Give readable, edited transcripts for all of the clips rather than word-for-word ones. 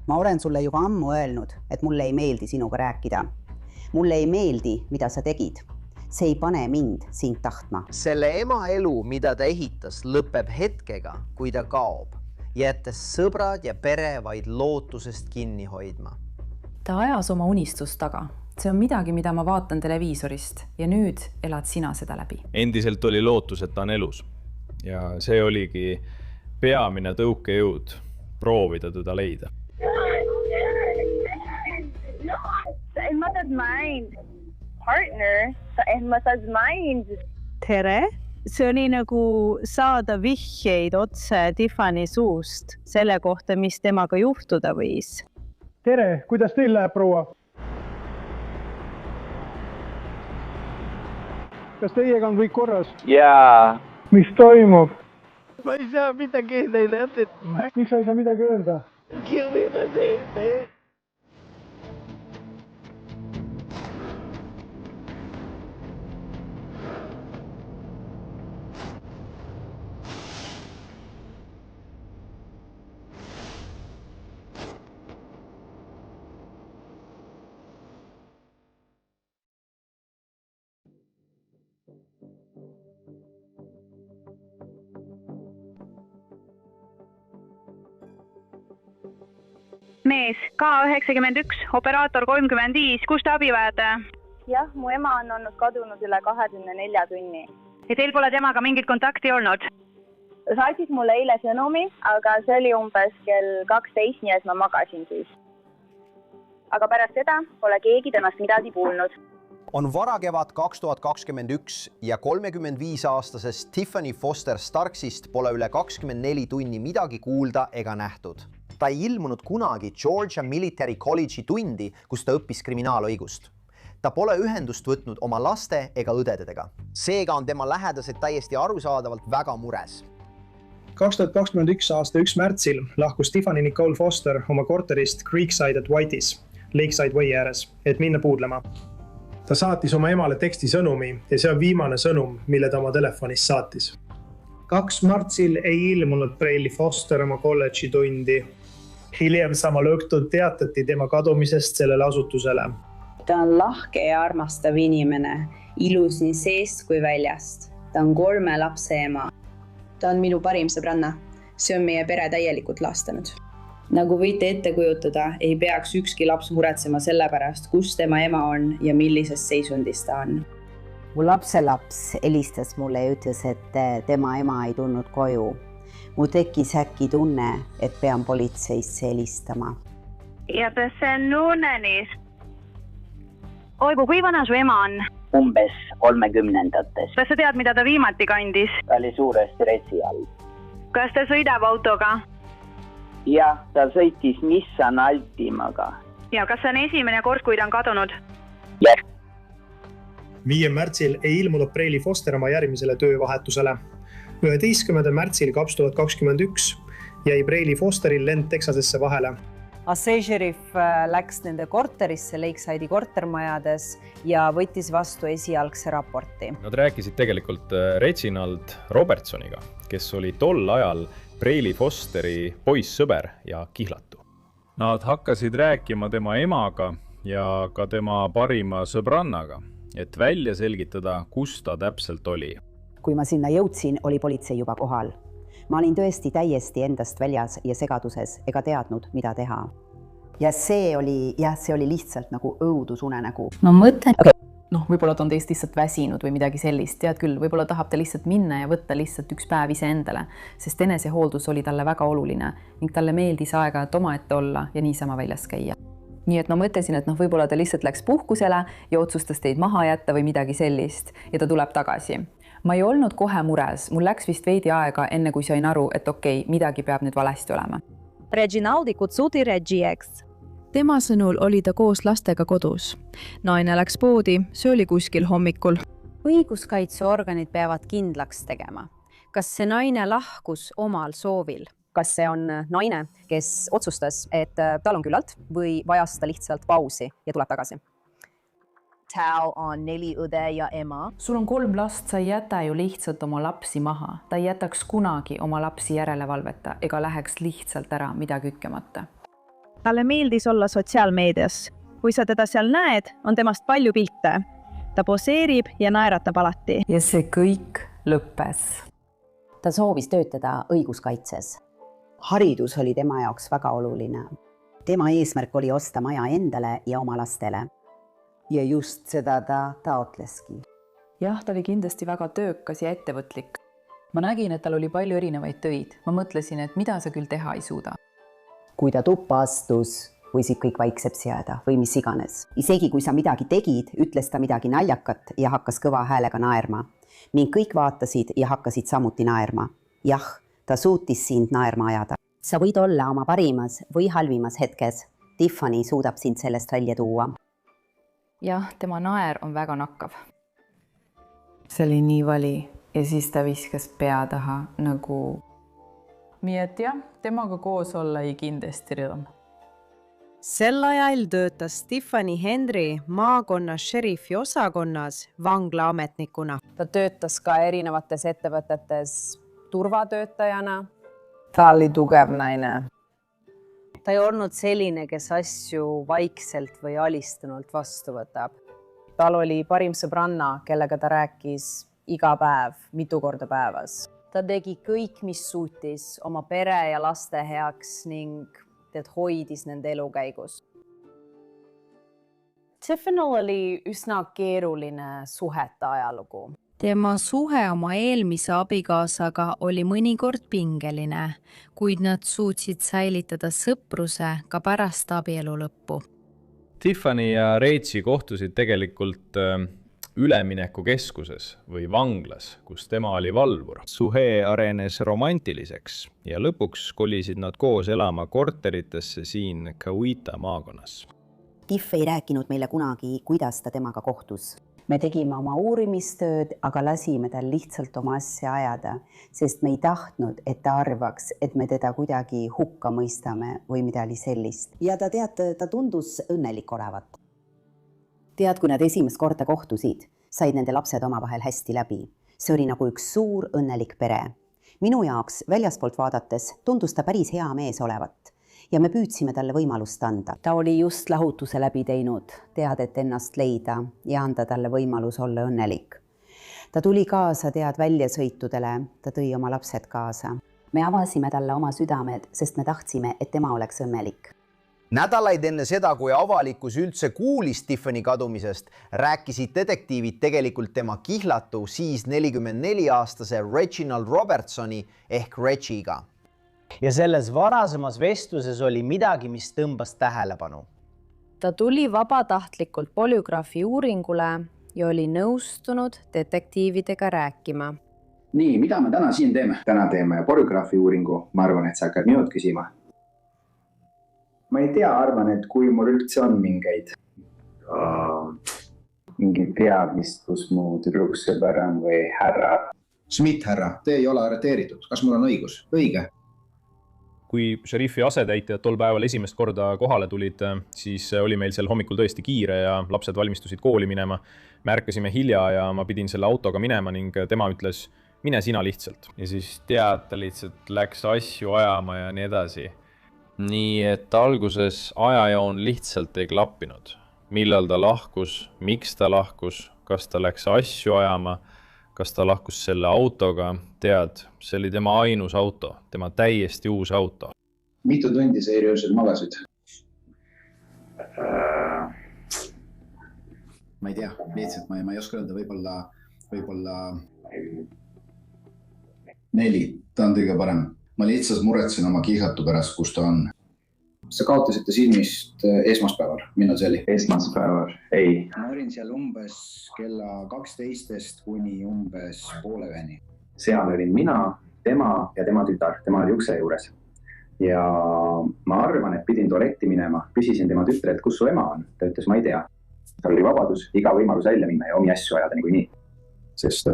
Ma olen sulle juba ammu öelnud, et mulle ei meeldi sinuga rääkida. Mulle ei meeldi, mida sa tegid. See ei pane mind sind tahtma. Selle ema elu, mida ta ehitas, lõpeb hetkega, kui ta kaob, jättes sõbrad ja pere vaid lootusest kinni hoidma. Ta ajas oma unistust taga. See on midagi, mida ma vaatan televiisorist ja nüüd elad sina seda läbi. Endiselt oli lootus, et ta on elus. Ja see oligi peamine tõukejõud proovida teda leida. Emma says mind. Partner, Emma says mind. Tere! See oli nagu saada vihjeid otse Tiffany suust selle kohta, mis temaga juhtuda võis. Tere, kuidas teil läheb, proua? Kas teiega on kõik korras? Jaa. Mis toimub? Ma ei saa midagi neile jätta. Miks sa ei saa midagi öelda? Kirjada teile. Mees, K91, operaator 35, kus te abi vajate? Jah, mu ema on olnud kadunud üle 24 tunni. Ja teil pole temaga mingit kontakti olnud? Saatis mulle eile sõnumi, aga see oli umbes kell 12, nii et ma magasin siis. Aga pärast seda pole keegi temast midagi kuulnud. On varakevad 2021 ja 35-aastasest Tiffany Foster Starksist pole üle 24 tunni midagi kuulda ega nähtud. Ta ei ilmunud kunagi Georgia Military College'i tundi, kus ta õppis kriminaalõigust. Ta pole ühendust võtnud oma laste ega õdedega. Seega on tema lähedased täiesti arusaadavalt väga mures. 2021 aasta 1. märtsil lahkus Tiffany Nicole Foster oma korterist Creekside at White'is, Lakeside Way ääres, et minna puudlema. Ta saatis oma emale tekstisõnumi ja see on viimane sõnum, mille ta oma telefonist saatis. 2. märtsil ei ilmunud Brayli Foster oma kolledži tundi. Hiljem samal õhtul teatati tema kadumisest sellele asutusele. Ta on lahke ja armastav inimene, ilus nii seest kui väljast. Ta on 3 lapse ema. Ta on minu parim sõbranna. See on meie pere täielikult lastanud. Nagu võite ette kujutada, ei peaks ükski laps muretsema selle pärast, kus tema ema on ja millises seisundis ta on. Mu lapselaps helistas mulle ja ütles, et tema ema ei tulnud koju. Mu tekkis äkki tunne, et pean politseisse helistama. Ja tässä nuunenis. Oi, kui vana su ema on? Umbes 30-ndates. Kas sa tead, mida ta viimati kandis? Ta oli suure stressi all. Kas ta sõidab autoga? Jah, ta sõitis Nissan Altimaga. Ja kas see on esimene kord, kui ta on kadunud? Jah. 5. märtsil ei ilmunud Brayli Foster oma järgmisele töövahetusele. 11. märtsil 2021 jäi Brayli Fosteril lend Texasesse vahele. Assay Sheriff läks nende korterisse Lakeside'i kortermajades ja võttis vastu esialgse raporti. Nad rääkisid tegelikult Reginald Robertsoniga, kes oli tol ajal Brayli Fosteri poissõber ja kihlatu. Nad hakkasid rääkima tema emaga ja ka tema parima sõbrannaga, et välja selgitada, kus ta täpselt oli. Kui ma sinna jõudsin, oli politsei juba kohal. Ma olin tõesti täiesti endast väljas ja segaduses ega teadnud, mida teha. Ja see oli lihtsalt nagu õudusunenägu. Ma mõtlen, võib-olla ta on teist lihtsalt väsinud või midagi sellist. Tead küll, võib-olla tahab ta lihtsalt minna ja võtta lihtsalt üks päev ise endale, sest enesehooldus oli talle väga oluline ning talle meeldis aega, et omaette olla ja niisama väljas käia. Nii et ma mõtlesin, et võib-olla ta lihtsalt läks puhkusele ja otsustas teid maha jätta või midagi sellist ja ta tuleb tagasi. Ma ei olnud kohe mures, mul läks vist veidi aega, enne kui sain aru, et okei, midagi peab nüüd valesti olema. Reginaldi kutsuti Regieks. Tema sõnul oli ta koos lastega kodus. Naine läks poodi, see oli kuskil hommikul. Õiguskaitseorganid peavad kindlaks tegema. Kas see naine lahkus omal soovil? Kas see on naine, kes otsustas, et tal on küllalt või vajas ta lihtsalt pausi ja tuleb tagasi? Tal on 4 õde ja ema. Sul on 3 last, sa ei jäta ju lihtsalt oma lapsi maha. Ta ei jätaks kunagi oma lapsi järelevalveta ega läheks lihtsalt ära midagi ükkemata. Talle meeldis olla sotsiaalmeedias. Kui sa teda seal näed, on temast palju pilte. Ta poseerib ja naeratab alati. Ja see kõik lõppes. Ta soovis töötada õiguskaitses. Haridus oli tema jaoks väga oluline. Tema eesmärk oli osta maja endale ja oma lastele. Ja just seda ta taotleski. Jah, ta oli kindlasti väga töökas ja ettevõtlik. Ma nägin, et tal oli palju erinevaid töid. Ma mõtlesin, et mida sa küll teha ei suuda. Kui ta tuppa astus, võisid kõik vaikseks jääda või mis iganes. Isegi kui sa midagi tegid, ütles ta midagi naljakat ja hakkas kõva häälega naerma. Ning kõik vaatasid ja hakkasid samuti naerma. Jah, ta suutis sind naerma ajada. Sa võid olla oma parimas või halvimas hetkes. Tiffany suudab sind sellest välja tuua. Jah, tema naer on väga nakkav. See oli nii vali ja siis ta viskas pea taha nagu... Nii et jah, temaga koos olla ei kindlasti rõõm. Sel ajal töötas Tiffany Henry maakonna šerifi osakonnas vanglaametnikuna. Ta töötas ka erinevates ettevõtetes turvatöötajana. Ta oli tugev naine. Ta ei olnud selline, kes asju vaikselt või alistunult vastu võtab. Tal oli parim sõbranna, kellega ta rääkis iga päev, mitu korda päevas. Ta tegi kõik, mis suutis oma pere ja laste heaks ning hoidis nende elu käigus. Tiffanyl oli üsna keeruline suhete ajalugu. Tema suhe oma eelmise abikaasaga oli mõnikord pingeline, kuid nad suutsid säilitada sõpruse ka pärast abielu lõppu. Tiffany ja Rachel kohtusid tegelikult üleminekukeskuses või vanglas, kus tema oli valvur. Suhe arenes romantiliseks ja lõpuks kolisid nad koos elama korteritesse siin Coweta maakonnas. Tiff ei rääkinud meile kunagi, kuidas ta temaga kohtus. Me tegime oma uurimistööd, aga lasime tal lihtsalt oma asja ajada, sest me ei tahtnud, et ta arvaks, et me teda kuidagi hukka mõistame või midagi sellist. Ja ta tundus õnnelik olevat. Tead, kui nad esimest korda kohtusid, said nende lapsed omavahel hästi läbi. See oli nagu üks suur õnnelik pere. Minu jaoks väljaspoolt vaadates tundus ta päris hea mees olevat ja me püüdsime talle võimalust anda. Ta oli just lahutuse läbi teinud, teadet ennast leida ja anda talle võimalus olla õnnelik. Ta tuli kaasa väljasõitudele, ta tõi oma lapsed kaasa. Me avasime talle oma südamed, sest me tahtsime, et tema oleks õnnelik. Nädalaid enne seda, kui avalikkus üldse kuulis Tiffany kadumisest, rääkisid detektiivid tegelikult tema kihlatu siis 44-aastase Reginald Robertsoni ehk Regiga. Ja selles varasemas vestluses oli midagi, mis tõmbas tähelepanu. Ta tuli vabatahtlikult polügraafi uuringule ja oli nõustunud detektiividega rääkima. Nii, mida me täna siin teeme? Täna teeme polügraafi uuringu. Ma arvan, et sa hakkad minut küsima. Ma ei tea, arvan, et kui mul üldse on mingeid teadmist, kus mu tüdruksõber on või härra. Schmidt, härra, te ei ole arreteeritud. Kas mul on õigus? Õige. Kui šerifi asetäitjad tol päeval esimest korda kohale tulid, siis oli meil seal hommikul tõesti kiire ja lapsed valmistusid kooli minema. Me ärkasime hilja ja ma pidin selle autoga minema ning tema ütles, mine sina lihtsalt. Ja siis ta lihtsalt läks asju ajama ja nii edasi. Nii et alguses ajajoon lihtsalt ei klappinud. Millal ta lahkus, miks ta lahkus, kas ta läks asju ajama, kas ta lahkus selle autoga, see oli tema ainus auto, tema täiesti uus auto. Mitu tundi sa öösel magasid? Ma ei tea, lihtsalt ma ei oska öelda, võib-olla 4, ta on kõige parem. Ma lihtsalt muretsen oma kihlatu pärast, kus ta on. Sa kaotasite silmist esmaspäeval, millal see oli? Esmaspäeval, ei. Ma olin seal umbes kella 12 kuni umbes 12:30. Seal olin mina, tema ja tema tütar, tema oli ukse juures. Ja ma arvan, et pidin tualetti minema, küsisin tema tütrelt, kus su ema on. Ta ütles, ma ei tea. Tal oli vabadus, iga võimalus välja minna ja omi asju ajada nii. Sest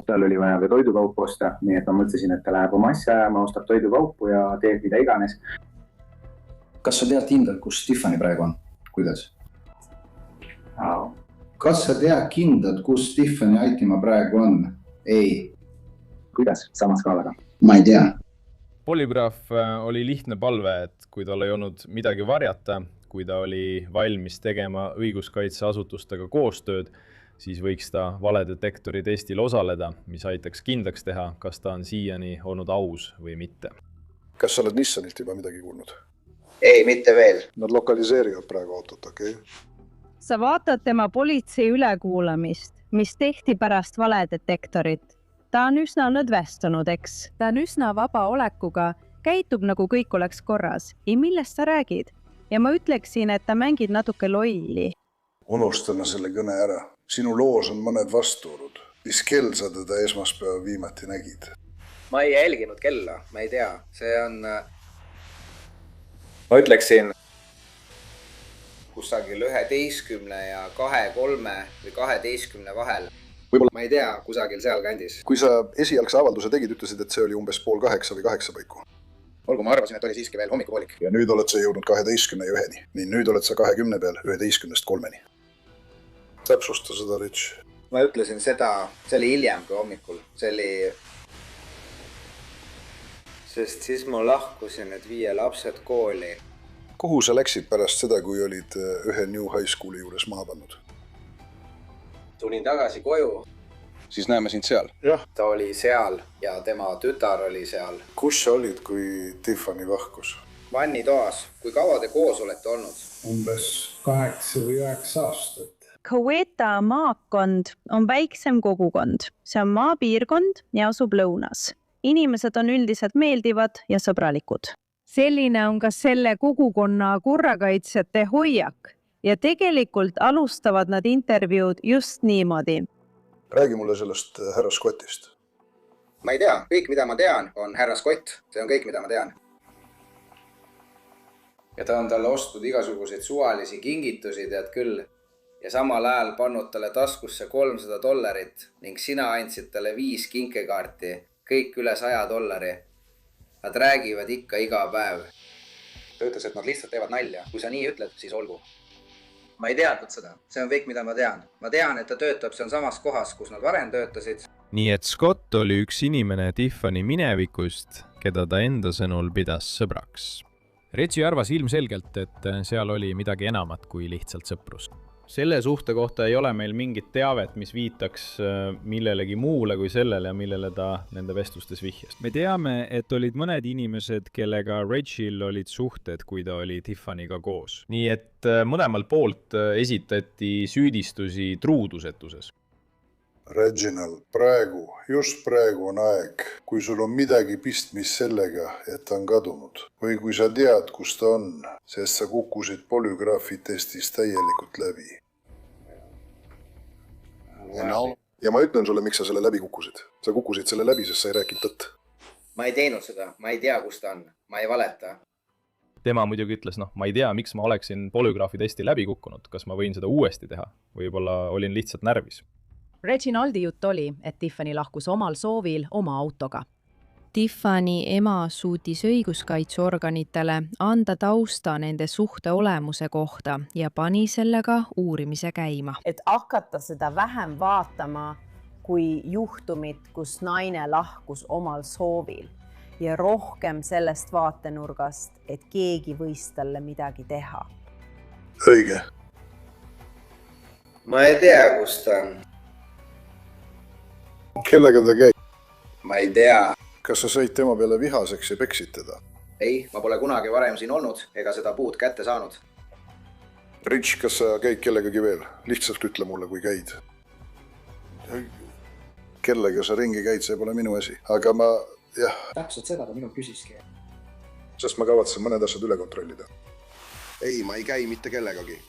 tal oli vaja ka toidukaupu osta, nii et ma mõtlesin, et ta läheb oma asja ajama, ostab toidukaupu ja teeb mida iganes. Kas sa tead kindlalt, kus Tiffany praegu on? Kuidas? Kas sa tead kindlalt, kus Tiffany Aitima praegu on? Ei. Kuidas? Sama skaalaga? Ma ei tea. Polügraaf oli lihtne palve, et kui tal ei olnud midagi varjata, kui ta oli valmis tegema õiguskaitseasutustega koostööd, siis võiks ta valedetektori testil osaleda, mis aitaks kindlaks teha, kas ta on siiani olnud aus või mitte. Kas sa oled Nissanilt juba midagi kuulnud? Ei, mitte veel. Nad lokaliseerivad praegu autot, okei? Sa vaatad tema politsei ülekuulamist, mis tehti pärast valedetektorit. Ta on üsna lõdvestunud, eks? Ta on üsna vaba olekuga, käitub nagu kõik oleks korras. Ja millest sa räägid? Ja ma ütleksin, et ta mängib natuke lolli. Unustame selle kõne ära. Sinu loos on mõned vastuolud. Mis kell sa teda esmaspäeva viimati nägid? Ma ei jälginud kella, ma ei tea. See on... Ma ütleksin kusagil 11 ja 2-3 või 12 vahel. Ma ei tea, kusagil seal kandis. Kui sa esialgse avalduse tegid, ütlesid, et see oli umbes 7:30 või 8 paiku. Olgu, ma arvasin, et oli siiski veel hommikupoolik. Ja nüüd oled sa jõudnud 12 ja 1-ni. Nii, nüüd oled sa 20 peal 11-3-ni. Täpsusta seda, Rich. Ma ütlesin seda, see oli hiljem kui hommikul. See oli... Sest siis ma lahkusin, et viia lapsed kooli. Kuhu sa läksid pärast seda, kui olid ühe New High Schooli juures maha pannud? Tulin tagasi koju. Siis näeme sind seal. Ta oli seal ja tema tütar oli seal. Kus sa olid, kui Tiffany vahkus? Vannitoas. Kui kaua te koos olete olnud? Umbes 8 või 9 aastat. Coweta maakond on väiksem kogukond. See on maapiirkond ja asub lõunas. Inimesed on üldiselt meeldivad ja sõbralikud. Selline on ka selle kogukonna korrakaitsjate hoiak ja tegelikult alustavad nad intervjuud just niimoodi. Räägi mulle sellest härra Scottist. Ma ei tea. Kõik, mida ma tean, on härra Scott. See on kõik, mida ma tean. Ja ta on talle ostnud igasuguseid suvalisi kingitusi, tead küll. Ja samal ajal pannud talle taskusse $300 ning sina andsid talle 5 kinkekaarti, kõik üle $100. Nad räägivad ikka iga päev. Ta ütles, et nad lihtsalt teevad nalja. Kui sa nii ütled, siis olgu. Ma ei teadnud seda. See on kõik, mida ma tean. Ma tean, et ta töötab seal samas kohas, kus nad varem töötasid. Nii et Scott oli üks inimene Tiffany minevikust, keda ta enda sõnul pidas sõbraks. Reggie arvas ilmselgelt, et seal oli midagi enamat kui lihtsalt sõprus. Selle suhte kohta ei ole meil mingit teavet, mis viitaks millelegi muule kui sellele, millele ta nende vestlustes vihjas. Me teame, et olid mõned inimesed, kellega Reggie'l olid suhted, kui ta oli Tiffanyga koos. Nii et mõlemalt poolt esitati süüdistusi truudusetuses. Reginald, just praegu on aeg, kui sul on midagi pistmist sellega, et ta on kadunud. Või kui sa tead, kus ta on, sest sa kukkusid polügraafi testis täielikult läbi. Ja ma ütlen sulle, miks sa selle läbi kukkusid. Sa kukkusid selle läbi, sest sa ei rääkinud tõtt. Ma ei teinud seda. Ma ei tea, kus ta on. Ma ei valeta. Tema muidugi ütles, ma ei tea, miks ma oleksin polügraafi testi läbi kukkunud. Kas ma võin seda uuesti teha? Võib-olla olin lihtsalt närvis. Reginaldi jutt oli, et Tiffany lahkus omal soovil oma autoga. Tiffany ema suutis õiguskaitseorganitele anda tausta nende suhte olemuse kohta ja pani sellega uurimise käima. Et hakata seda vähem vaatama kui juhtumit, kus naine lahkus omal soovil ja rohkem sellest vaatenurgast, et keegi võis talle midagi teha. Õige. Ma ei tea, kus ta on. Kellega ta käib? Ma ei tea. Kas sa sõid tema peale vihaseks ja peksid teda? Ei, ma pole kunagi varem siin olnud ega seda puud kätte saanud. Rich, kas sa käid kellegagi veel? Lihtsalt ütle mulle, kui käid. Kellega sa ringi käid, see pole minu asi. Aga ma, jah. Täpselt seda ta minul küsiski. Sest ma kavatsen mõned asjad üle kontrollida. Ei, ma ei käi mitte kellegagi.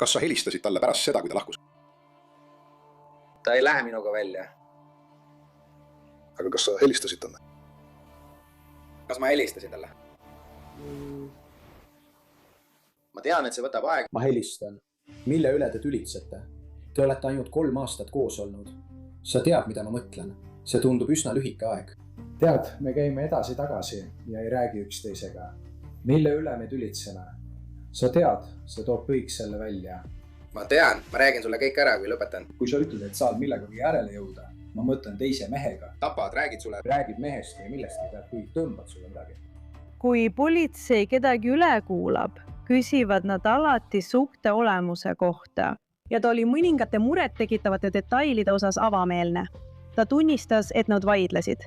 Kas sa helistasid talle pärast seda, kui ta lahkus? Ta ei lähe minuga välja. Aga kas sa helistasid talle? Kas ma helistasin talle? Ma tean, et see võtab aeg. Ma helistan. Mille üle te tülitsete? Te olete ainult 3 aastat koos olnud. Sa tead, mida ma mõtlen. See tundub üsna lühike aeg. Tead, me käime edasi-tagasi ja ei räägi üksteisega. Mille üle me tülitseme? sa tead, see toob kõik selle välja. Ma tean, ma räägin sulle kõik ära, kui lõpetan. Kui sa ütled, et saad millegagi järele jõuda, ma mõtlen teise mehega. Tapad, räägid sulle. Räägid mehest või millestki, tead, kui tõmbad sulle midagi. Kui politsei kedagi üle kuulab, küsivad nad alati suhte olemuse kohta. Ja ta oli mõningate muret tekitavate detailide osas avameelne. Ta tunnistas, et nad vaidlesid.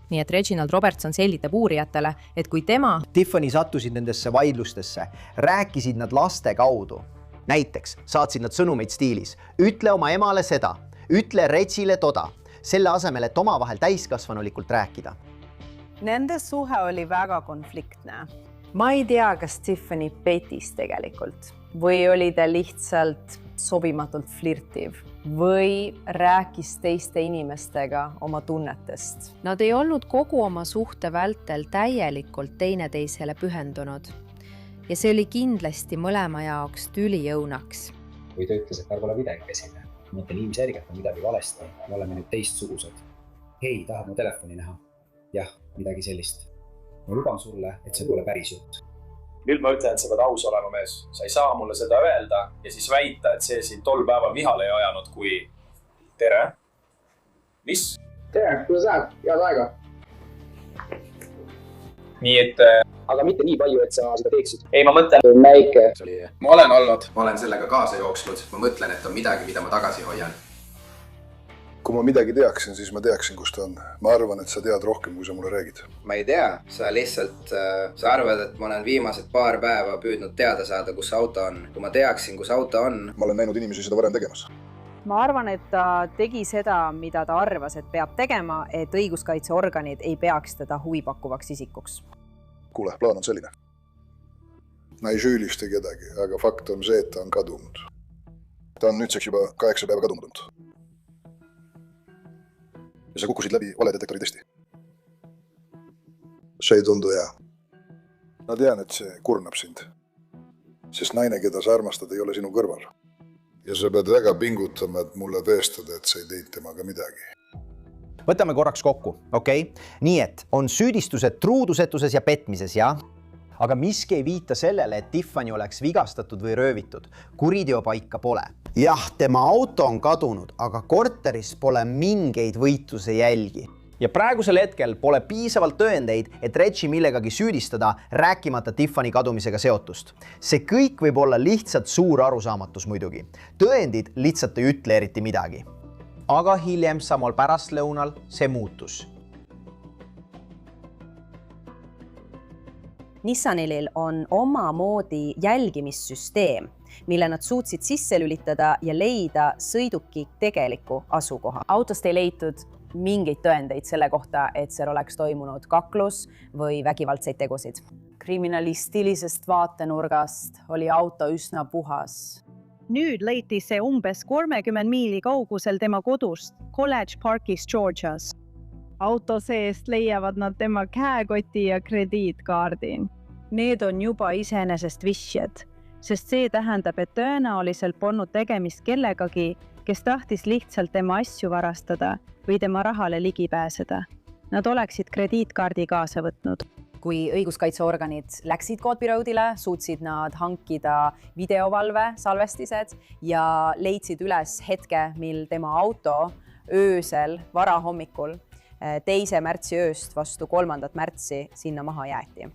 Nii et Reginald Robertson selgitab uurijatele, et kui tema Tiffany sattusid nendesse vaidlustesse, rääkisid nad laste kaudu. Näiteks saatsid nad sõnumeid stiilis, ütle oma emale seda, ütle Regile toda, selle asemel, et omavahel täiskasvanulikult rääkida. Nende suhe oli väga konfliktne. Ma ei tea, kas Tiffany petis tegelikult või oli ta lihtsalt sobimatult flirtiv või rääkis teiste inimestega oma tunnetest. Nad ei olnud kogu oma suhte vältel täielikult teineteisele pühendunud ja see oli kindlasti mõlema jaoks tülijõunaks. Või ta ütles, et pole midagi pesime. Mõtlen ilmselgelt on midagi valesti. Me oleme nüüd teistsugused. Hei, tahad mu telefoni näha? Jah, midagi sellist. Ma luban sulle, et see pole päris jutt. Nüüd ma ütlen, et sa pead aus olema mees. Sa ei saa mulle seda öelda ja siis väita, et see siin tol päeval vihale ei ajanud, kui... Tere! Mis? Tere, kuidas läheb? Head aega. Nii et... Aga mitte nii palju, et sa seda teeksid. Ei, ma mõtlen... Näike. Ma olen olnud. Ma olen sellega kaasa jooksnud. Ma mõtlen, et on midagi, mida ma tagasi hoian. Kui ma midagi teaksin, siis ma teaksin, kus ta on. Ma arvan, et sa tead rohkem, kui sa mulle räägid. Ma ei tea. Sa lihtsalt... Sa arvad, et ma olen viimased paar päeva püüdnud teada saada, kus auto on. Kui ma teaksin, kus auto on... Ma olen näinud inimesi seda varem tegemas. Ma arvan, et ta tegi seda, mida ta arvas, et peab tegema, et õiguskaitseorganid ei peaks teda huvipakkuvaks isikuks. Kuule, plaan on selline. Ma ei süüllista kedagi, aga fakt on see, et ta on kadunud. Ta on nüüdseks juba 8 päeva kadunud. Ja sa kukkusid läbi valedetektori testi. See ei tundu hea. Ma tean, et see kurnab sind. Sest naine, keda sa armastad, ei ole sinu kõrval. Ja sa pead väga pingutama, et mulle tõestada, et sa ei teinud temaga midagi. Võtame korraks kokku, okei? Nii et on süüdistused truudusetuses ja petmises, jah? Aga miski ei viita sellele, et Tiffany oleks vigastatud või röövitud. Kuriteopaika pole. Jah, tema auto on kadunud, aga korteris pole mingeid võitluse jälgi. Ja praegusel hetkel pole piisavalt tõendeid, et Reggie millegagi süüdistada, rääkimata Tiffany kadumisega seotust. See kõik võib olla lihtsalt suur arusaamatus muidugi. Tõendid lihtsalt ei ütle eriti midagi. Aga hiljem samal pärastlõunal see muutus. Nissanil on omamoodi jälgimissüsteem, mille nad suutsid sisse lülitada ja leida sõiduki tegeliku asukoha. Autost ei leitud mingeid tõendeid selle kohta, et seal oleks toimunud kaklus või vägivaldseid tegusid. Kriminalistilisest vaatenurgast oli auto üsna puhas. Nüüd leiti see umbes 30 miili kaugusel tema kodust College Parkis, Georgias. Auto seest leiavad nad tema käekoti ja krediitkaardi. Need on juba iseenesest vihjed, sest see tähendab, et tõenäoliselt polnud tegemist kellegagi, kes tahtis lihtsalt tema asju varastada või tema rahale ligi pääseda. Nad oleksid krediitkaardi kaasa võtnud. Kui õiguskaitseorganid läksid Godby Roadile, suutsid nad hankida videovalve salvestised ja leidsid üles hetke, mil tema auto öösel varahommikul 2. märtsi ööst vastu 3. märtsi sinna maha jäeti.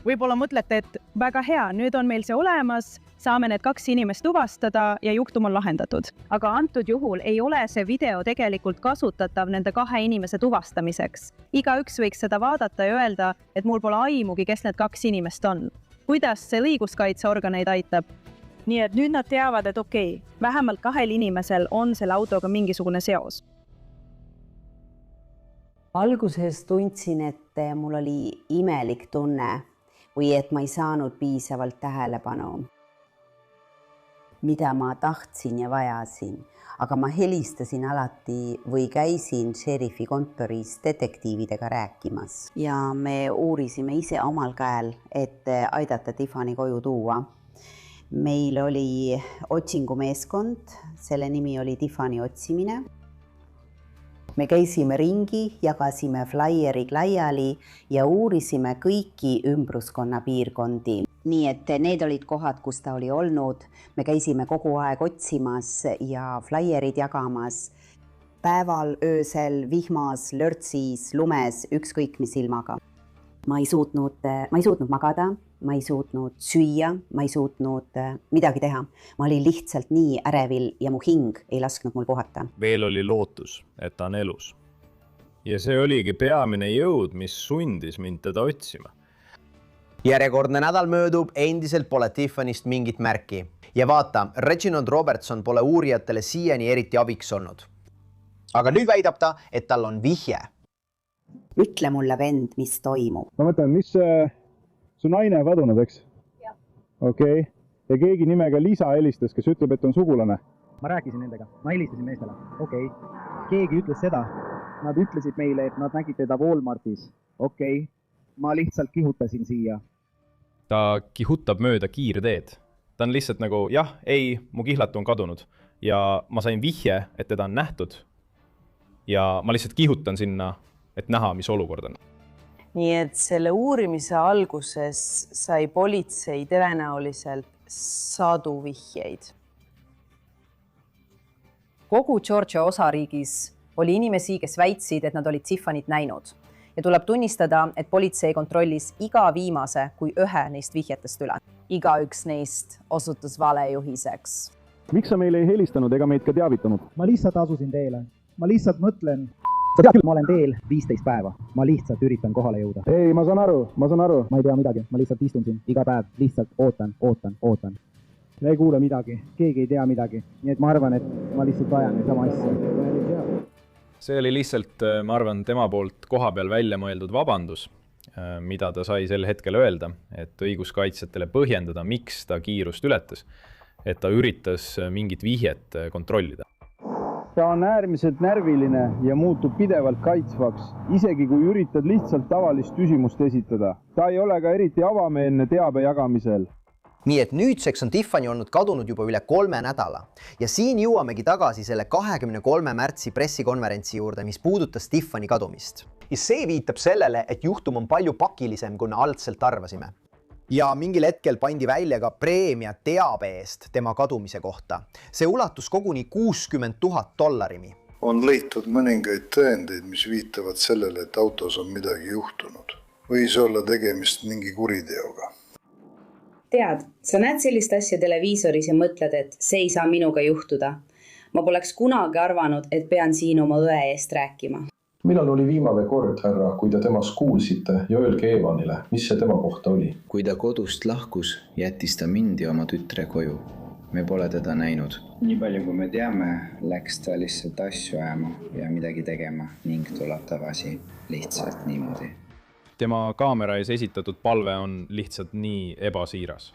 Võib-olla mõtlete, et väga hea, nüüd on meil see olemas, saame need 2 inimest tuvastada ja juhtum on lahendatud. Aga antud juhul ei ole see video tegelikult kasutatav nende 2 inimese tuvastamiseks. Igaüks võiks seda vaadata ja öelda, et mul pole aimugi, kes need 2 inimest on. Kuidas see õiguskaitseorganeid aitab? Nii et nüüd nad teavad, et okei, vähemalt 2 inimesel on selle autoga mingisugune seos. Alguses tundsin, et mul oli imelik tunne või et ma ei saanud piisavalt tähelepanu, mida ma tahtsin ja vajasin, aga ma helistasin alati või käisin šerifi kontoris detektiividega rääkimas ja me uurisime ise omal käel, et aidata Tiffany koju tuua. Meil oli otsingumeeskond, selle nimi oli Tiffany otsimine. Me käisime ringi, jagasime flaierid laiali ja uurisime kõiki ümbruskonna piirkondi. nii et need olid kohad, kus ta oli olnud. Me käisime kogu aeg otsimas ja flaierid jagamas. Päeval, öösel, vihmas, lörtsis, lumes, ükskõik mis ilmaga. Ma ei suutnud magada, ma ei suutnud süüa, ma ei suutnud midagi teha. Ma olin lihtsalt nii ärevil ja mu hing ei lasknud mul puhata. Veel oli lootus, et ta on elus. Ja see oligi peamine jõud, mis sundis mind teda otsima. Järjekordne nädal möödub, endiselt pole Tiffanist mingit märki. Ja vaata, Reginald Robertson pole uurijatele siiani eriti abiks olnud. Aga nüüd väidab ta, et tal on vihje. Ütle mulle, vend, mis toimub. Ma mõtlen, mis su naine kadunud, eks? Jah. Okei. Ja keegi nimega Lisa helistas, kes ütleb, et on sugulane? Ma rääkisin nendega. Ma helistasin meestele. Okei. Keegi ütles seda. Nad ütlesid meile, et nad nägid teda Walmartis. Okei. Ma lihtsalt kihutasin siia. Ta kihutab mööda kiirteed. Ta on lihtsalt nagu, jah, ei, mu kihlatu on kadunud. Ja ma sain vihje, et teda on nähtud. Ja ma lihtsalt kihutan sinna, et näha, mis olukord on. Nii et selle uurimise alguses sai politsei tõenäoliselt sadu vihjeid. Kogu Georgia osariigis oli inimesi, kes väitsid, et nad olid Tiffanit näinud. Ja tuleb tunnistada, et politsei kontrollis iga viimase kui ühe neist vihjetest üle. Igaüks neist osutus valejuhiseks. Miks sa meile ei helistanud ega meid ka teavitanud? Ma lihtsalt asusin teele. Ma lihtsalt mõtlen, sa tead küll, ma olen teel 15 päeva. Ma lihtsalt üritan kohale jõuda. Ei, ma saan aru. Ma ei tea midagi, ma lihtsalt istun siin iga päev, lihtsalt ootan. Me ei kuule midagi, keegi ei tea midagi. Nii et ma arvan, et ma lihtsalt ajan sama asja. See oli lihtsalt, ma arvan, tema poolt koha peal välja mõeldud vabandus, mida ta sai sel hetkel öelda, et õiguskaitsjatele põhjendada, miks ta kiirust ületas, et ta üritas mingit vihjet kontrollida. Ta on äärmiselt närviline ja muutub pidevalt kaitsvaks, isegi kui üritad lihtsalt tavalist küsimust esitada. Ta ei ole ka eriti avameelne teabe jagamisel. Nii et nüüdseks on Tiffany olnud kadunud juba üle 3 nädala. Ja siin jõuamegi tagasi selle 23. märtsi pressikonverentsi juurde, mis puudutas Tiffany kadumist. Ja see viitab sellele, et juhtum on palju pakilisem, kui me algselt arvasime. Ja mingil hetkel pandi välja ka preemia teabe eest tema kadumise kohta. See ulatus koguni $60,000. On leitud mõningaid tõendeid, mis viitavad sellele, et autos on midagi juhtunud. Võis olla tegemist mingi kuriteoga. Tead, sa näed sellist asja televiisoris ja mõtled, et see ei saa minuga juhtuda. Ma poleks kunagi arvanud, et pean siin oma õe eest rääkima. Millal oli viimane kord, härra, kui te temast kuulsite ja öelge Evanile, mis see tema kohta oli? Kui ta kodust lahkus, jättis ta mind ja oma tütre koju. Me pole teda näinud. Nii palju kui me teame, läks ta lihtsalt asju ajama ja midagi tegema ning tuleb tagasi lihtsalt niimoodi. Tema kaamera ees esitatud palve on lihtsalt nii ebasiiras.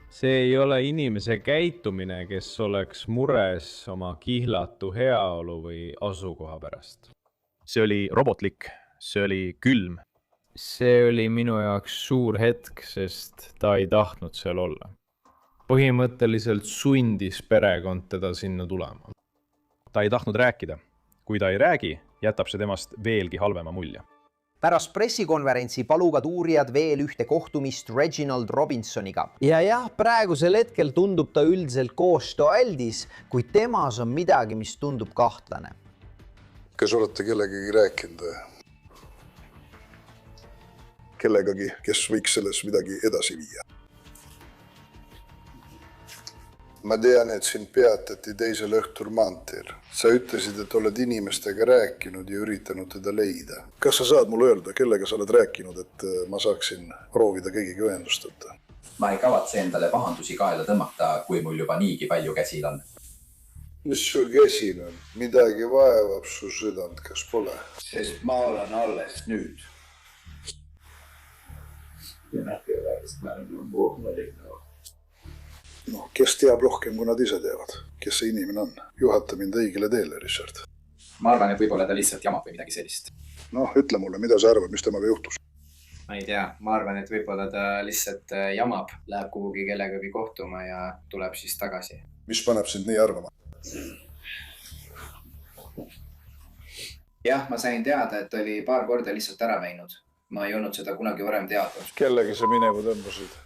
See ei ole inimese käitumine, kes oleks mures oma kihlatu heaolu või asukoha pärast. See oli robotlik, see oli külm. See oli minu jaoks suur hetk, sest ta ei tahtnud seal olla. Põhimõtteliselt sundis perekond teda sinna tulema. Ta ei tahtnud rääkida. Kui ta ei räägi, jätab see temast veelgi halvema mulje. Pärast pressikonverentsi paluvad uurijad veel ühte kohtumist Reginald Robinsoniga. Ja praegusel hetkel tundub ta üldiselt koostööaldis, kui temas on midagi, mis tundub kahtlane. Kas olete kellegagi rääkinud? Kellegagi, kes võiks selles midagi edasi viia? Ma tean, et sind peatati teisel õhtul maanteel. Sa ütlesid, et oled inimestega rääkinud ja üritanud teda leida. Kas sa saad mulle öelda, kellega sa oled rääkinud, et ma saaksin proovida kõigiga ühendust võtta? Ma ei kavatse endale pahandusi kaela tõmmata, kui mul juba niigi palju käsil on. Mis sul käsil on? Midagi vaevab su südant, kas pole? Sest ma olen alles nüüd. Ja nähti väärist märgul puhmalik. No, kes teab rohkem, kui nad ise teavad? Kes see inimene on? Juhata mind õigele teele, Richard. Ma arvan, et võib-olla ta lihtsalt jamab või midagi sellist. Noh, ütle mulle, mida sa arvad, mis temaga juhtus? Ma ei tea. Ma arvan, et võib-olla ta lihtsalt jamab, läheb kuhugi kellegagi kohtuma ja tuleb siis tagasi. Mis paneb sind nii arvama? Jah, ma sain teada, et oli paar korda lihtsalt ära läinud. Ma ei olnud seda kunagi varem teadnud. Kellegi sa minema tõmbasid?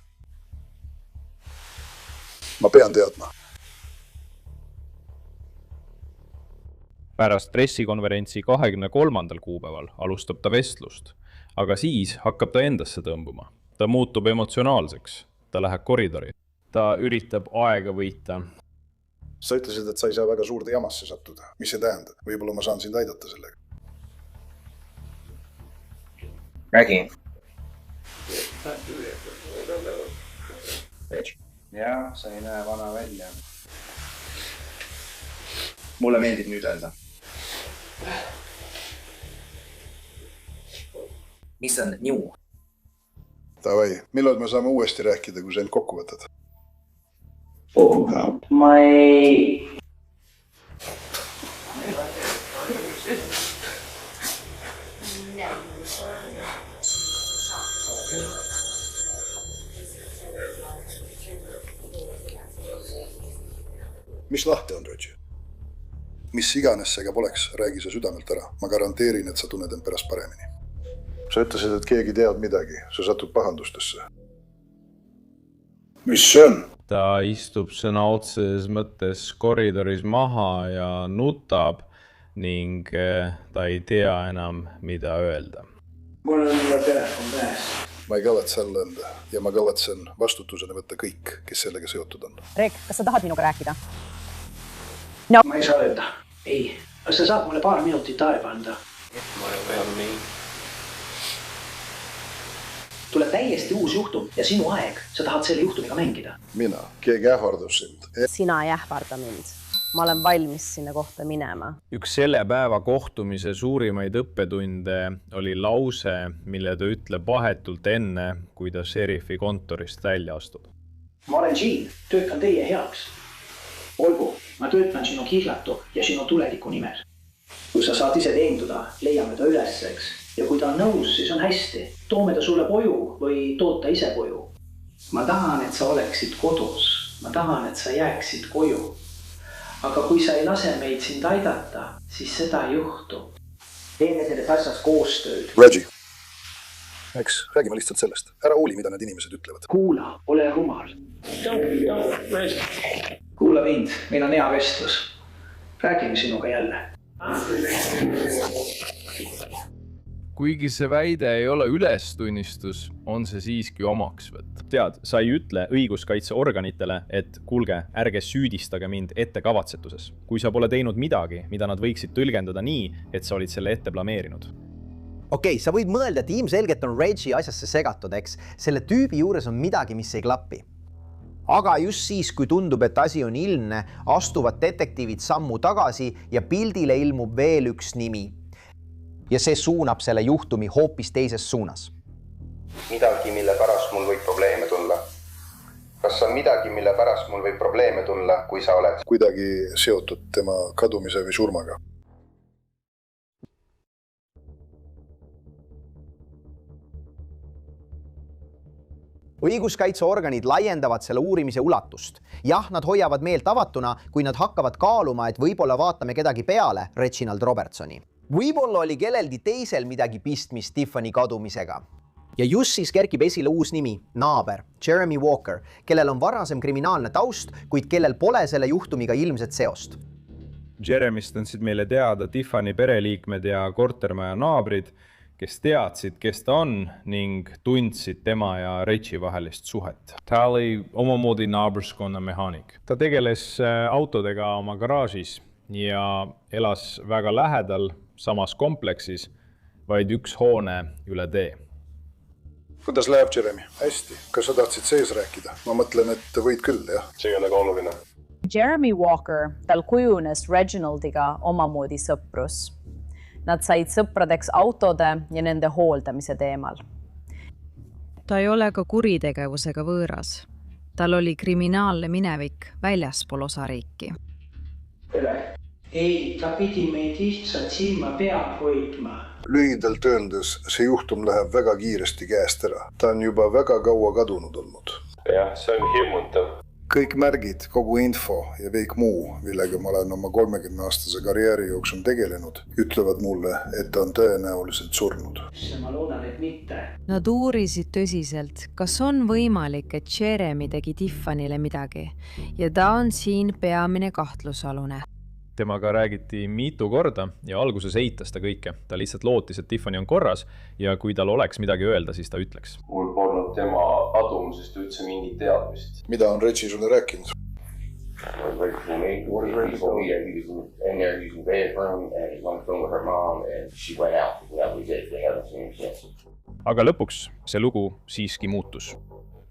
ma pean teadma. Pärast pressikonverentsi 23. kuupäeval alustab ta vestlust, aga siis hakkab ta endasse tõmbuma. Ta muutub emotsionaalseks, ta läheb koridori, ta üritab aega võita. Sa ütlesid, et sa ei saa väga suurde jamasse sattuda. Mis see tähendab? Võib-olla ma saan sind aidata sellega. Räägi. Jaa, sa ei näe vana välja. Mulle meeldib nüüd öelda. Mis on new? Tavai, millal me saame uuesti rääkida, kui sa end kokku võtad? Ma ei... Mis lahti on, Roger? Mis iganes see ka poleks, räägi sa südamelt ära. Ma garanteerin, et sa tunned end pärast paremini. Sa ütlesid, et keegi teab midagi. Sa satud pahandustesse. Mis see on? Ta istub sõna otseses mõttes koridoris maha ja nutab ning ta ei tea enam, mida öelda. Mul on mulle telefon käes. Ma ei kavatse alla anda ja ma kavatsen vastutusena võtta kõik, kes sellega seotud on. Reek, kas sa tahad minuga rääkida? No. Ma ei saa öelda. Ei. Kas sa saad mulle paar minutit aega anda? Tuleb täiesti uus juhtum ja sinu aeg. Sa tahad selle juhtumiga mängida. Mina. Keegi ähvardas sind. Sina ei ähvarda mind. Ma olen valmis sinna kohta minema. Üks selle päeva kohtumise suurimaid õppetunde oli lause, mille ta ütleb vahetult enne, kui ta šerifi kontorist välja astub. Ma olen Jean. Töötan teie heaks. Olgu, ma töötan sinu kihlatu ja sinu tuleviku nimel. Kui sa saad ise teenduda, leiame ta üleseks. Ja kui ta on nõus, siis on hästi. Toome ta sulle koju või toota ise koju. Ma tahan, et sa oleksid kodus. Ma tahan, et sa jääksid koju. Aga kui sa ei lase meid sind aidata, siis seda ei juhtu. Teeme selles asjas koostööd. Reggie, eks räägime lihtsalt sellest. Ära hooli, mida need inimesed ütlevad. Kuula, ole rumal. Kuula mind, meil on hea vestlus. Räägime sinuga jälle. Kuigi see väide ei ole ülestunnistus, on see siiski omaksvõtt. Tead, sa ei ütle õiguskaitseorganitele, et kuulge, ärge süüdistage mind ettekavatsetuses. Kui sa pole teinud midagi, mida nad võiksid tõlgendada nii, et sa olid selle ette plameerinud. Okei, sa võid mõelda, et ilmselgelt on Reggie asjasse segatud, eks? Selle tüübi juures on midagi, mis ei klappi. Aga just siis, kui tundub, et asi on ilmne, astuvad detektiivid sammu tagasi ja pildile ilmub veel üks nimi. Ja see suunab selle juhtumi hoopis teises suunas. Midagi, mille pärast mul võib probleeme tulla. Kas on midagi, mille pärast mul võib probleeme tulla, kui sa oled kuidagi seotud tema kadumise või surmaga? Õiguskaitseorganid laiendavad selle uurimise ulatust. Jah, nad hoiavad meelt avatuna, kui nad hakkavad kaaluma, et võib-olla vaatame kedagi peale Reginald Robertsoni. Võib-olla oli kellelgi teisel midagi pistmist Tiffany kadumisega. Ja just siis kerkib esile uus nimi, naaber, Jeremy Walker, kellel on varasem kriminaalne taust, kuid kellel pole selle juhtumiga ilmset seost. Jeremist andsid meile teada Tiffany pereliikmed ja kortermaja naabrid, kes teadsid, kes ta on ning tundsid tema ja Reggie vahelist suhet. Ta oli omamoodi naaberskonna mehaanik. Ta tegeles autodega oma garaažis ja elas väga lähedal samas kompleksis, vaid üks hoone üle tee. Kuidas läheb, Jeremy? Hästi. Kas sa tahtsid sees rääkida? Ma mõtlen, et võid küll, jah. See ei ole ka oluline. Jeremy Walker, tal kujunes Reginaldiga omamoodi sõprus. Nad said sõpradeks autode ja nende hooldamise teemal. Ta ei ole ka kuritegevusega võõras. Tal oli kriminaalne minevik väljaspool osariiki. Ei, ta pidi meid lihtsalt silma peal hoidma. Lühidalt öeldes, see juhtum läheb väga kiiresti käest ära. Ta on juba väga kaua kadunud olnud. Jah, see on hirmutav. kõik märgid, kogu info ja kõik muu, millega ma olen oma 30-aastase karjääri jooksul tegelenud, ütlevad mulle, et ta on tõenäoliselt surnud. Ma loodan, et mitte. Nad uurisid tõsiselt, kas on võimalik, et Jeremy tegi Tiffanyle midagi ja ta on siin peamine kahtlusalune. Temaga räägiti mitu korda ja alguses eitas ta kõike. Ta lihtsalt lootis, et Tiffany on korras ja kui tal oleks midagi öelda, siis ta ütleks. Mul polnud tema adumusest üldse mingit teadmist. Mida on Reggie sulle rääkinud? Aga lõpuks see lugu siiski muutus.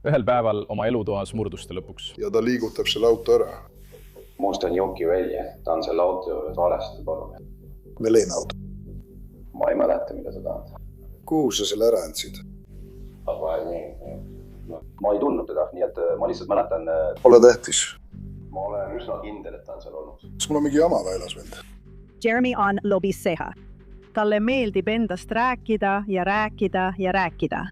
Ühel päeval oma elutoas murdus ta lõpuks. Ja ta liigutab selle auto ära. Musta on jonki välja, ta on selle auto juures valesti palun. Milline auto? Ma ei mäleta, mida sa tahad. Kuhu sa selle ära andsid? Ma ei tundnud teda, nii et ma lihtsalt mäletan... Ole tähtis. Ma olen üsna kindel, et ta on seal olnud. Kas mul on mingi jama väilas vend? Jeremy on lobiseha. Talle meeldib endast rääkida ja rääkida ja rääkida.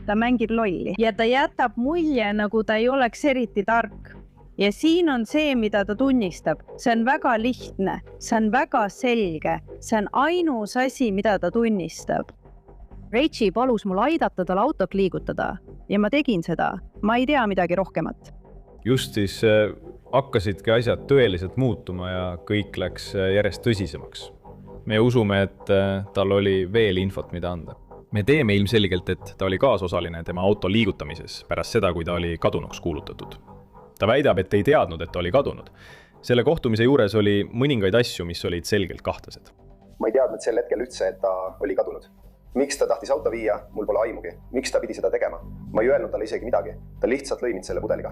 Ta mängib lolli ja ta jätab mulje, nagu ta ei oleks eriti tark. Ja siin on see, mida ta tunnistab. See on väga lihtne, see on väga selge, see on ainus asi, mida ta tunnistab. Rachel palus mul aidata tal autot liigutada ja ma tegin seda. Ma ei tea midagi rohkemat. Just siis hakkasidki asjad tõeliselt muutuma ja kõik läks järjest tõsisemaks. Me usume, et tal oli veel infot, mida anda. Me teeme ilmselgelt, et ta oli kaasosaline tema auto liigutamises pärast seda, kui ta oli kadunuks kuulutatud. Ta väidab, et ei teadnud, et ta oli kadunud. Selle kohtumise juures oli mõningaid asju, mis olid selgelt kahtlased. Ma ei teadnud sel hetkel üldse, et ta oli kadunud. Miks ta tahtis auto viia, mul pole aimugi. Miks ta pidi seda tegema? Ma ei öelnud talle isegi midagi. Ta lihtsalt lõi mind selle pudeliga.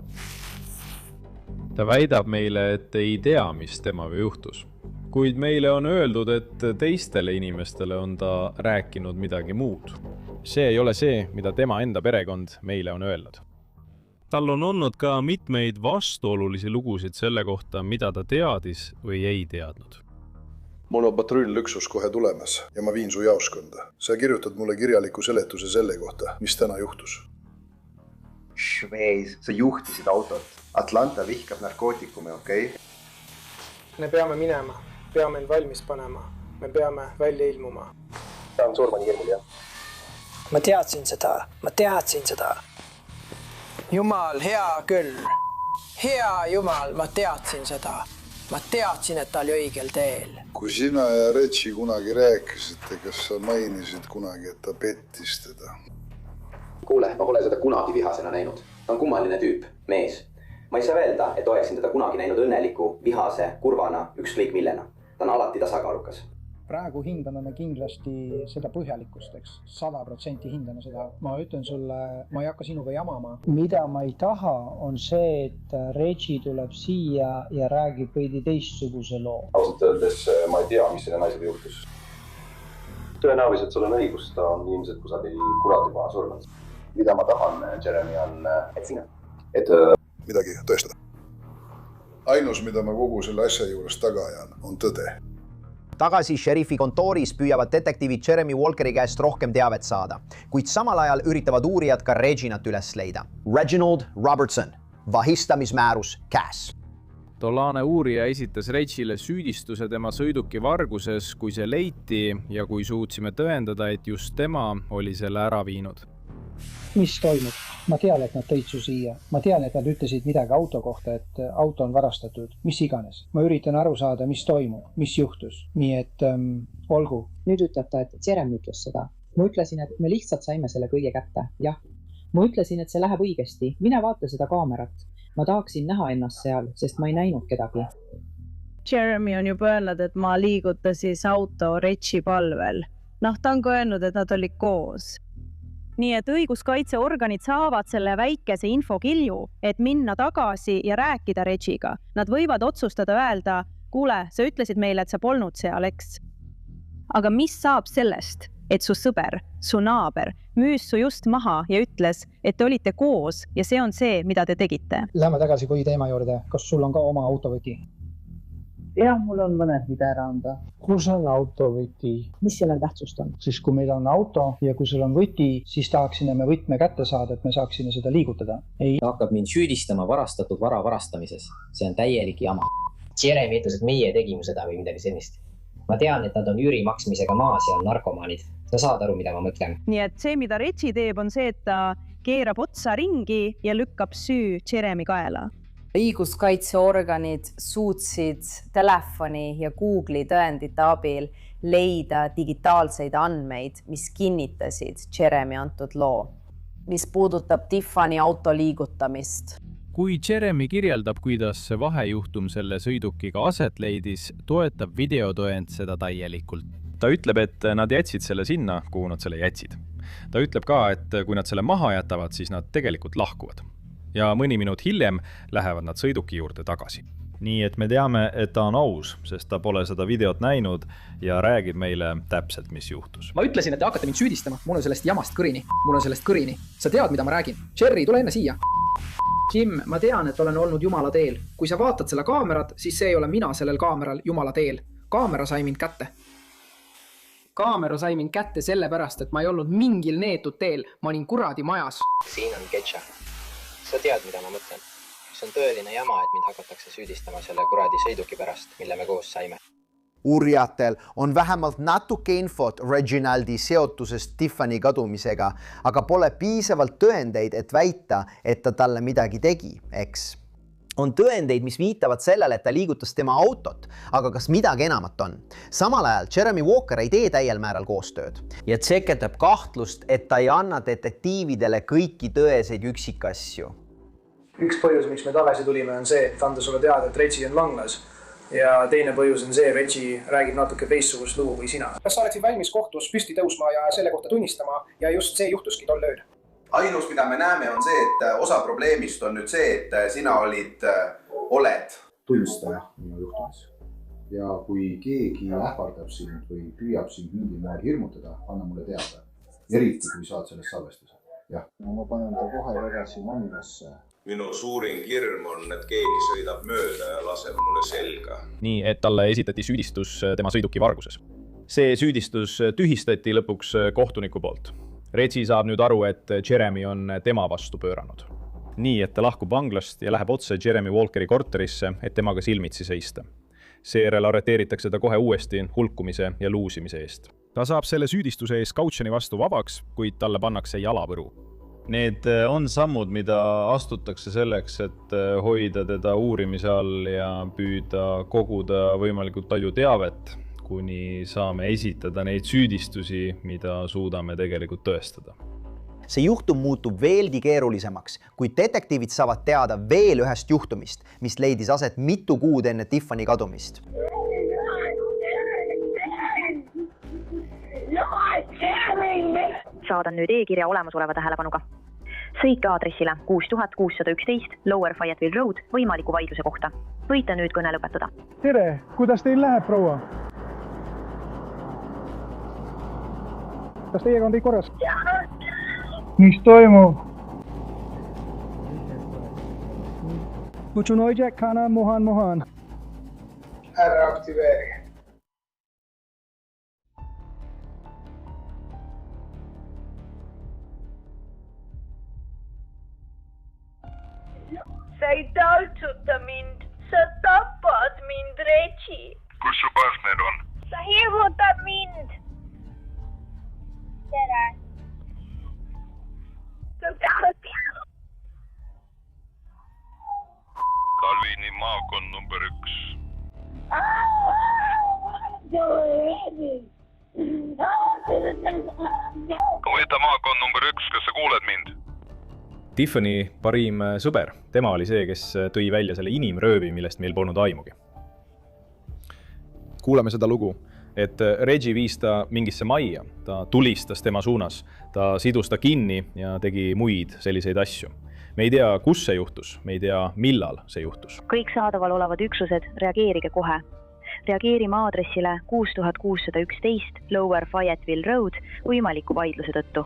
Ta väidab meile, et ei tea, mis temaga juhtus. Kuid meile on öeldud, et teistele inimestele on ta rääkinud midagi muud. See ei ole see, mida tema enda perekond meile on öelnud. Tal on olnud ka mitmeid vastuolulisi lugusid selle kohta, mida ta teadis või ei teadnud. Mul on patrullüksus kohe tulemas ja ma viin su jaoskonda. Sa kirjutad mulle kirjaliku seletuse selle kohta, mis täna juhtus. Mees, sa juhtisid autot. Atlanta vihkab narkootikumi, okei? Me peame minema, peame end valmis panema, me peame välja ilmuma. Ta on surmani hirmul, jah? Ma teadsin seda. Jumal, hea küll. Hea Jumal, ma teadsin seda. Ma teadsin, et ta oli õigel teel. Kui sina ja Reggie kunagi rääkisite, kas sa mainisid kunagi, et ta pettis teda? Kuule, ma pole seda kunagi vihasena näinud. Ta on kummaline tüüp, mees. Ma ei saa öelda, et oleksin teda kunagi näinud õnneliku, vihase, kurvana, ükskõik millena. Ta on alati tasakaalukas. Praegu hindame me kindlasti seda põhjalikkust, eks 100% hindame seda. Ma ütlen sulle, ma ei hakka sinuga jamama. Mida ma ei taha, on see, et Reggie tuleb siia ja räägib veidi teistsuguse loo. Ausalt öeldes ma ei tea, mis selle naisega juhtus. Tõenäoliselt sul on õigus, ta on ilmselt kusagil kuratimaa surnud. Mida ma tahan, Jeremy, on, et sina. Midagi tõestada. Ainus, mida ma kogu selle asja juures taga ajan, on tõde. Tagasi šerifi kontooris püüavad detektiivid Jeremy Walkeri käest rohkem teavet saada, kuid samal ajal üritavad uurijad ka Reginat üles leida. Reginald Robertson, vahistamismäärus käes. Tollane uurija esitas Reggile süüdistuse tema sõiduki varguses, kui see leiti ja kui suutsime tõendada, et just tema oli selle ära viinud. Mis toimub? Ma tean, et nad tõid su siia. Ma tean, et nad ütlesid midagi auto kohta, et auto on varastatud. Mis iganes. Ma üritan aru saada, mis toimub, mis juhtus. Nii et olgu. Nüüd ütleb ta, et Jeremy ütles seda. Ma ütlesin, et me lihtsalt saime selle kõige kätte. Jah. Ma ütlesin, et see läheb õigesti. Mine vaata seda kaamerat. Ma tahaksin näha ennast seal, sest ma ei näinud kedagi. Jeremy on juba öelnud, et ma liigutasin auto Reggie palvel. Ta on ka öelnud, et nad olid koos. Nii et õiguskaitseorganid saavad selle väikese infokilju, et minna tagasi ja rääkida Regiga. Nad võivad otsustada öelda, kuule, sa ütlesid meile, et sa polnud seal, eks. Aga mis saab sellest, et su sõber, su naaber, müüs su just maha ja ütles, et te olite koos ja see on see, mida te tegite? Lähme tagasi põhi teema juurde. Kas sul on ka oma autovõti? Ja, mul on mõned, mida ära anda. Kus on auto võti? Mis sellel tähtsust on? Siis kui meil on auto ja kui sul on võti, siis tahaksime me võtme kätte saada, et me saaksime seda liigutada. Ei. Ta hakkab mind süüdistama varastatud vara varastamises. See on täielik jama. Jeremy ütles, et meie tegime seda või midagi sellist. Ma tean, et nad on üüri maksmisega maas ja on narkomaanid. Sa saad aru, mida ma mõtlen. Nii et see, mida Reggie teeb, on see, et ta keerab otsa ringi ja lükkab süü Jeremy kaela. Õiguskaitseorganid suutsid telefoni ja Google'i tõendite abil leida digitaalseid andmeid, mis kinnitasid Jeremy antud loo, mis puudutab Tiffany auto liigutamist. Kui Jeremy kirjeldab, kuidas see vahejuhtum selle sõidukiga aset leidis, toetab videotõend seda täielikult. Ta ütleb, et nad jätsid selle sinna, kuhu nad selle jätsid. Ta ütleb ka, et kui nad selle maha jätavad, siis nad tegelikult lahkuvad. Ja mõni minut hiljem lähevad nad sõiduki juurde tagasi. Nii et me teame, et ta on aus, sest ta pole seda videot näinud ja räägib meile täpselt, mis juhtus. Ma ütlesin, et te hakkate mind süüdistama. Mul on sellest jamast kõrini. Mul on sellest kõrini. Sa tead, mida ma räägin. Jerry, tule enne siia. Jim, ma tean, et olen olnud Jumala teel. Kui sa vaatad selle kaamerat, siis see ei ole mina sellel kaameral Jumala teel. Kaamera sai mind kätte. Kaamera sai mind kätte sellepärast, et ma ei olnud mingil neetud teel. Ma olin kuradi majas. Siin on Ketša. Sa tead, mida ma mõtlen. See on tõeline jama, et mind hakatakse süüdistama selle kuradi sõiduki pärast, mille me koos saime. Uurijatel on vähemalt natuke infot Reginaldi seotusest Tiffany kadumisega, aga pole piisavalt tõendeid, et väita, et ta talle midagi tegi, eks? On tõendeid, mis viitavad sellele, et ta liigutas tema autot, aga kas midagi enamat on? Samal ajal Jeremy Walker ei tee täiel määral koostööd ja tseketab kahtlust, et ta ei anna detektiividele kõiki tõeseid üksikasju. Üks põhjus, miks me tagasi tulime, on see, et anda sulle teada, et Reggie on vanglas. Ja teine põhjus on see, Reggie räägib natuke teistsugust lugu kui sina. Kas sa oleksid valmis kohtus püsti tõusma ja selle kohta tunnistama ja just see juhtuski tol ööl? Ainus, mida me näeme, on see, et osa probleemist on nüüd see, et sina oled tunnistaja minu juhtumis. Ja kui keegi ähvardab sind või püüab sind mingil moel hirmutada, anna mulle teada. Eriti, kui saad sellest salvestuse. Jah. No, ma panen ta kohe tagasi vanglasse. Minu suurim hirm on, et keegi sõidab mööda ja laseb mulle selga. Nii, et talle esitati süüdistus tema sõiduki varguses. See süüdistus tühistati lõpuks kohtuniku poolt. Reggie saab nüüd aru, et Jeremy on tema vastu pööranud. Nii, et ta lahkub vanglast ja läheb otse Jeremy Walkeri korterisse, et temaga silmitsi seista. Seejärel arreteeritakse ta kohe uuesti hulkumise ja luusimise eest. Ta saab selle süüdistuse eest Caucheni vastu vabaks, kuid talle pannakse jalapõru. Need on sammud, mida astutakse selleks, et hoida teda uurimise all ja püüda koguda võimalikult palju teavet, kuni saame esitada neid süüdistusi, mida suudame tegelikult tõestada. See juhtum muutub veelgi keerulisemaks, kui detektiivid saavad teada veel ühest juhtumist, mis leidis aset mitu kuud enne Tiffany kadumist. Saadan nüüd e-kirja olemasoleva tähelepanuga. Sõitke aadressile 6611 Lower Fayetteville Road võimaliku vaidluse kohta. Võite nüüd kõne lõpetada. Tere, kuidas teil läheb, proua? Kas teiega on kõik korras? Mis toimub? Kutsun Ojek, Kana, Mohan. Ära aktiveeri. Sa ei taltsuta mind, sa tapad mind, Reggie. Kus su partner on? Sa hirmutad mind. Tere. Sa pead teada. Talvini maakond number 1. Võta maakond number 1, kas sa kuuled mind? Tiffany parim sõber, tema oli see, kes tõi välja selle inimrööbi, millest meil polnud aimugi. Kuuleme seda lugu, et Reggie viis ta mingisse majja, ta tulistas tema suunas, ta sidus ta kinni ja tegi muid selliseid asju. Me ei tea, kus see juhtus, me ei tea, millal see juhtus. Kõik saadaval olevad üksused, reageerige kohe. Reageerime aadressile 6611 Lower Fayetteville Road võimaliku vaidluse tõttu.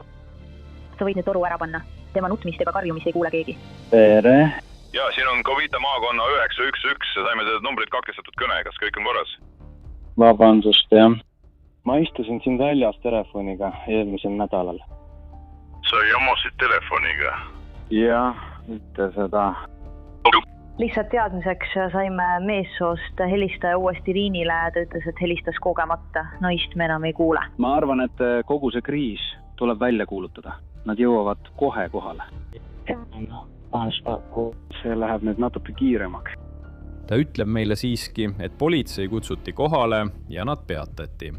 Sa võid nüüd toru ära panna. Tema nutmist ega karjumist ei kuule keegi. Tere. Ja, siin on Covita maakonna 911, saime teed numbrid katkestatud kõne, kas kõik on korras? Vabandust, jah. Ma istusin siin väljas telefoniga eelmisel nädalal. Sa jamasid telefoniga? Jah, mitte seda. Lihtsalt teadmiseks saime meessoost helistaja uuesti Riinile, ta ütles, et helistas kogemata, naist me enam ei kuule. Ma arvan, et kogu see kriis tuleb välja kuulutada. Nad jõuavad kohe kohale. See läheb nüüd natuke kiiremaks. Ta ütleb meile siiski, et politsei kutsuti kohale ja nad peatati.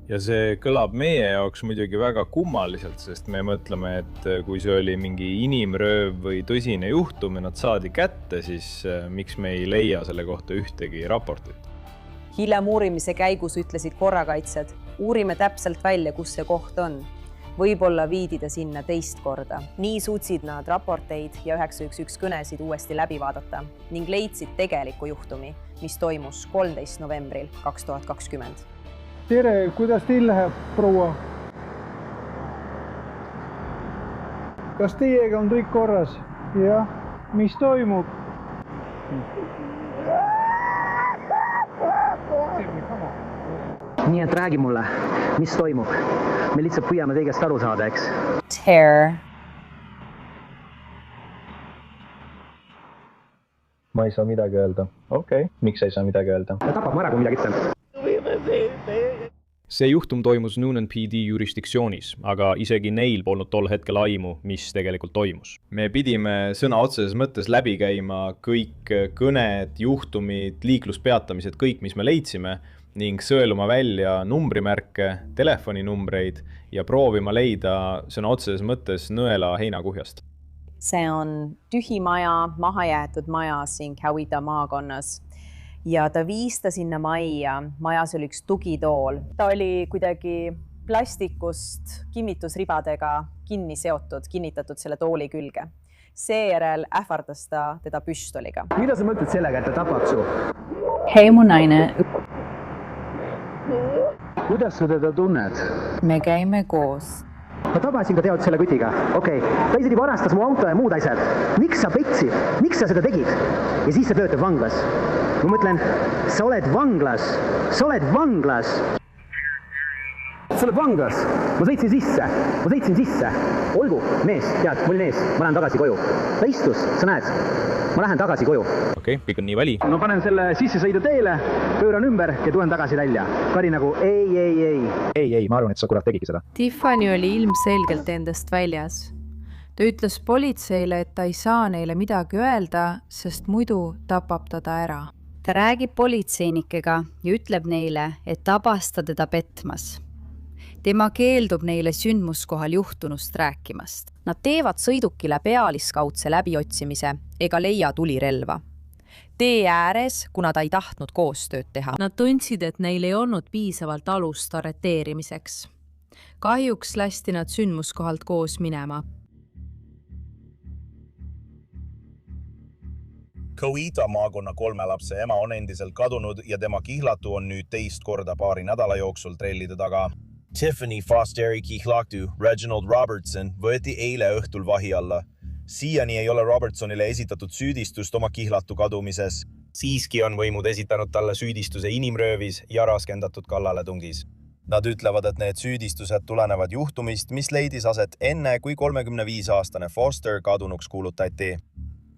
Ja see kõlab meie jaoks muidugi väga kummaliselt, sest me mõtleme, et kui see oli mingi inimrööv või tõsine juhtum ja nad saadi kätte, siis miks me ei leia selle kohta ühtegi raportit? Hiljem uurimise käigus ütlesid korrakaitsjad, uurime täpselt välja, kus see koht on. Võib-olla viidi ta sinna teist korda. Nii suutsid nad raporteid ja 911 kõnesid uuesti läbi vaadata ning leidsid tegeliku juhtumi, mis toimus 13. novembril 2020. Tere, kuidas teil läheb, proua? Kas teiega on kõik korras? Jah, mis toimub? Nii et räägi mulle, mis toimub? Me lihtsalt püüame teigest aru saada, eks? Terror. Ma ei saa midagi öelda. Okei, miks ei saa midagi öelda? Ta tapab mu ära, kui midagi ütlen. See juhtum toimus Newnan PD jurisdiktsioonis, aga isegi neil polnud tol hetkel aimu, mis tegelikult toimus. Me pidime sõna otseses mõttes läbi käima kõik kõned, juhtumid, liikluspeatamised, kõik, mis me leidsime ning sõeluma välja numbrimärke, telefoninumbreid ja proovima leida sõna otseses mõttes nõela heinakuhjast. See on tühi maja, mahajäetud maja siin Coweta maakonnas. Ja ta viis ta sinna majja, majas oli üks tugitool. Ta oli kuidagi plastikust kinnitusribadega kinni seotud, kinnitatud selle tooli külge. Seejärel ähvardas ta teda püstoliga. Mida sa mõtled sellega, et ta tapab su? Hei mu naine. Kuidas sa teda tunned? Me käime koos. Ma tabasin ka teod selle kütiga. Okei. Ta isegi varastas mu auto ja muud asjad. Miks sa petsid? Miks sa seda tegid? Ja siis sa töötad vanglas. Ma mõtlen, sa oled vanglas. Sa oled vanglas. Sa oled vanglas. Ma sõitsin sisse. Olgu, mees, tead, ma olin ees. Ma lähen tagasi koju. Ta istus, sa näed. Ma lähen tagasi koju. Okei, kõik on nii väli. Ma panen selle sissesõidu teele, pööran ümber ja tulen tagasi välja. Kari nagu, ei, ma arvan, et sa kurat tegigi seda. Tiffany oli ilmselgelt endast väljas. Ta ütles politseile, et ta ei saa neile midagi öelda, sest muidu tapab ta ära. Ta räägib politseinikega ja ütleb neile, et tabas ta teda petmas. Tema keeldub neile sündmuskohal juhtunust rääkimast. Nad teevad sõidukile pealiskaudse läbiotsimise ega leia tulirelva. Tee ääres, kuna ta ei tahtnud koostööd teha. Nad tundsid, et neil ei olnud piisavalt alust arreteerimiseks. Kahjuks lasti nad sündmuskohalt koos minema. Coweta maakonna 3 lapse ema on endiselt kadunud ja tema kihlatu on nüüd teist korda paari nädala jooksul trellide taga. Tiffany Fosteri kihlatu Reginald Robertson võeti eile õhtul vahi alla. Siiani ei ole Robertsonile esitatud süüdistust oma kihlatu kadumises. Siiski on võimud esitanud talle süüdistuse inimröövis ja raskendatud kallaletungis. Nad ütlevad, et need süüdistused tulenevad juhtumist, mis leidis aset enne, kui 35-aastane Foster kadunuks kuulutati.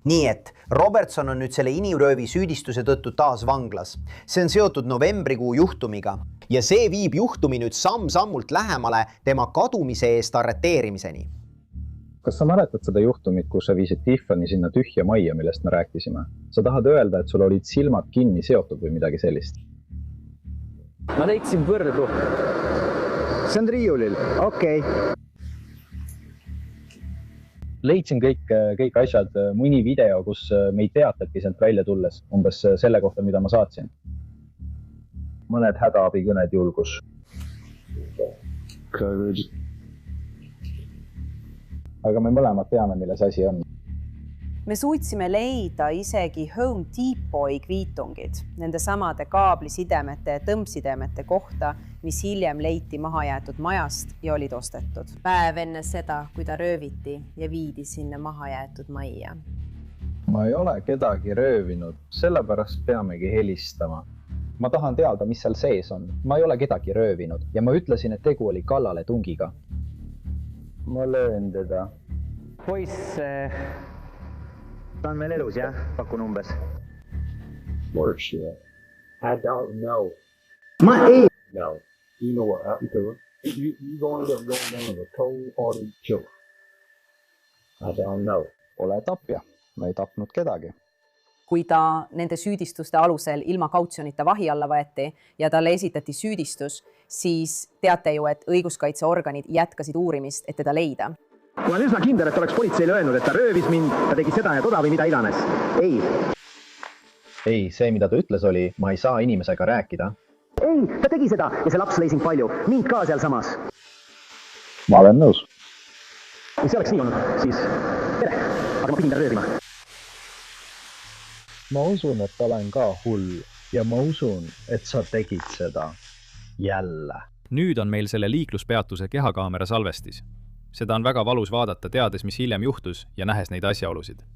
Nii et Robertson on nüüd selle inimröövi süüdistuse tõttu taas vanglas. See on seotud novembrikuu juhtumiga ja see viib juhtumi nüüd samm-sammult lähemale tema kadumise eest arreteerimiseni. Kas sa mäletad seda juhtumit, kus sa viisid Tiffany sinna tühja majja, millest me rääkisime? Sa tahad öelda, et sul olid silmad kinni seotud või midagi sellist? Ma leidsin võrdu. See on riiulil. Okei. Leidsin kõik asjad, mõni video, kus me ei teatadki sealt välja tulles, umbes selle kohta, mida ma saatsin. Mõned hädaabikõned julgus. Aga me mõlemad teame, milles asi on. Me suutsime leida isegi Home Depot kviitungid nende samade kaablisidemete ja tõmbsidemete kohta, mis hiljem leiti mahajäetud majast ja olid ostetud. Päev enne seda, kui ta rööviti ja viidi sinna mahajäetud majja. ma ei ole kedagi röövinud, sellepärast peamegi helistama. Ma tahan teada, mis seal sees on. Ma ei ole kedagi röövinud ja ma ütlesin, et tegu oli kallale tungiga. Ma löön teda. Poiss, ta on meil elus, jah? Pakun umbes. Bullshit. I don't know. Ma ei... No. You know what happened to her? You're going to go down with a cold-hearted joke. I don't know. Ole tapja. Ma ei tapnud kedagi. Kui ta nende süüdistuste alusel ilma kautsjonita vahi alla võeti ja talle esitati süüdistus, siis teate ju, et õiguskaitseorganid jätkasid uurimist, et teda leida. Ma olen üsna kindel, et oleks politseile öelnud, et ta röövis mind, ta tegi seda ja toda või mida iganes. Ei, see, mida ta ütles oli, ma ei saa inimesega rääkida. Ei, ta tegi seda ja see laps lõi sind palju. Mind ka seal samas. Ma olen nõus. Kui see oleks nii olnud, siis tere, aga ma pidin ta röövima. Ma usun, et olen ka hull ja ma usun, et sa tegid seda jälle. Nüüd on meil selle liikluspeatuse kehakaamera salvestis. Seda on väga valus vaadata, teades, mis hiljem juhtus ja nähes neid asjaolusid.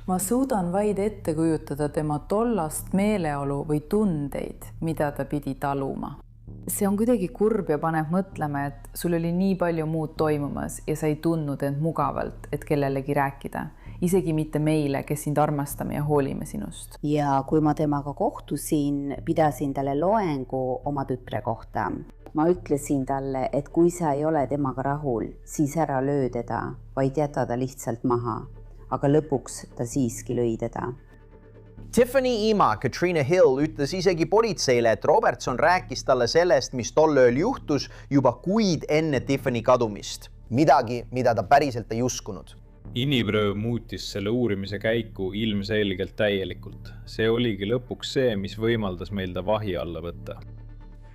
Ma suudan vaid ette kujutada tema tollast meeleolu või tundeid, mida ta pidi taluma. See on kuidagi kurb ja paneb mõtlema, et sul oli nii palju muud toimumas ja sa ei tundnud end mugavalt, et kellelegi rääkida. Isegi mitte meile, kes sind armastame ja hoolime sinust. Ja kui ma temaga kohtusin, pidasin talle loengu oma tütre kohta. Ma ütlesin talle, et kui sa ei ole temaga rahul, siis ära löö teda, vaid jäta ta lihtsalt maha. Aga lõpuks ta siiski lõi teda. Tiffany ima Katrina Hill ütles isegi politseile, et Robertson rääkis talle sellest, mis tol ööl juhtus juba kuid enne Tiffany kadumist. Midagi, mida ta päriselt ei uskunud. Inimrööv muutis selle uurimise käiku ilmselgelt täielikult. See oligi lõpuks see, mis võimaldas meil ta vahi alla võtta.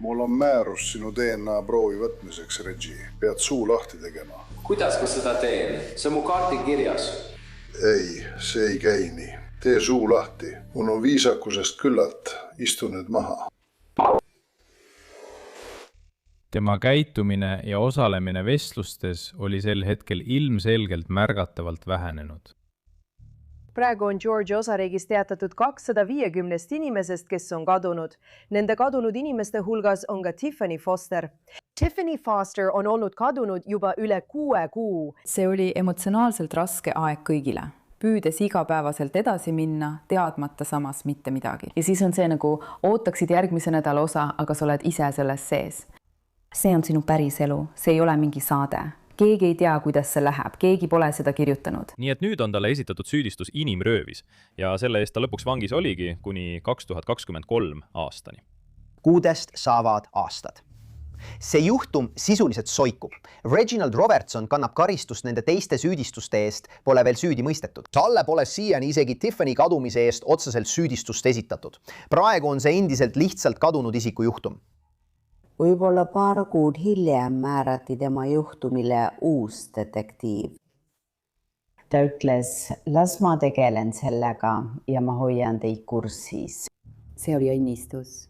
Mul on määrus sinu DNA proovi võtmiseks, Reggie. Pead suu lahti tegema. Kuidas ma seda teen? See on mu kaarti kirjas. Ei, see ei käi nii. Tee suu lahti. Mul on viisakusest küllalt. Istu nüüd maha. Tema käitumine ja osalemine vestlustes oli sel hetkel ilmselgelt märgatavalt vähenenud. Praegu on Georgia osariigis teatatud 250 inimesest, kes on kadunud. Nende kadunud inimeste hulgas on ka Tiffany Foster. Tiffany Foster on olnud kadunud juba üle 6 kuu. See oli emotsionaalselt raske aeg kõigile. Püüdes igapäevaselt edasi minna, teadmata samas mitte midagi. Ja siis on see nagu ootaksid järgmise nädala osa, aga sa oled ise selles sees. See on sinu päris elu, see ei ole mingi saade. Keegi ei tea, kuidas see läheb, keegi pole seda kirjutanud. Nii et nüüd on talle esitatud süüdistus inimröövis ja selle eest ta lõpuks vangis oligi kuni 2023 aastani. Kuudest saavad aastad. See juhtum sisuliselt soikub. Reginald Robertson kannab karistust nende teiste süüdistuste eest, pole veel süüdi mõistetud. Talle pole siiani isegi Tiffany kadumise eest otseselt süüdistust esitatud. Praegu on see endiselt lihtsalt kadunud isiku juhtum. Võib-olla paar kuud hiljem määrati tema juhtumile uus detektiiv. Ta ütles, las ma tegelen sellega ja ma hoian teid kursis. See oli õnnistus.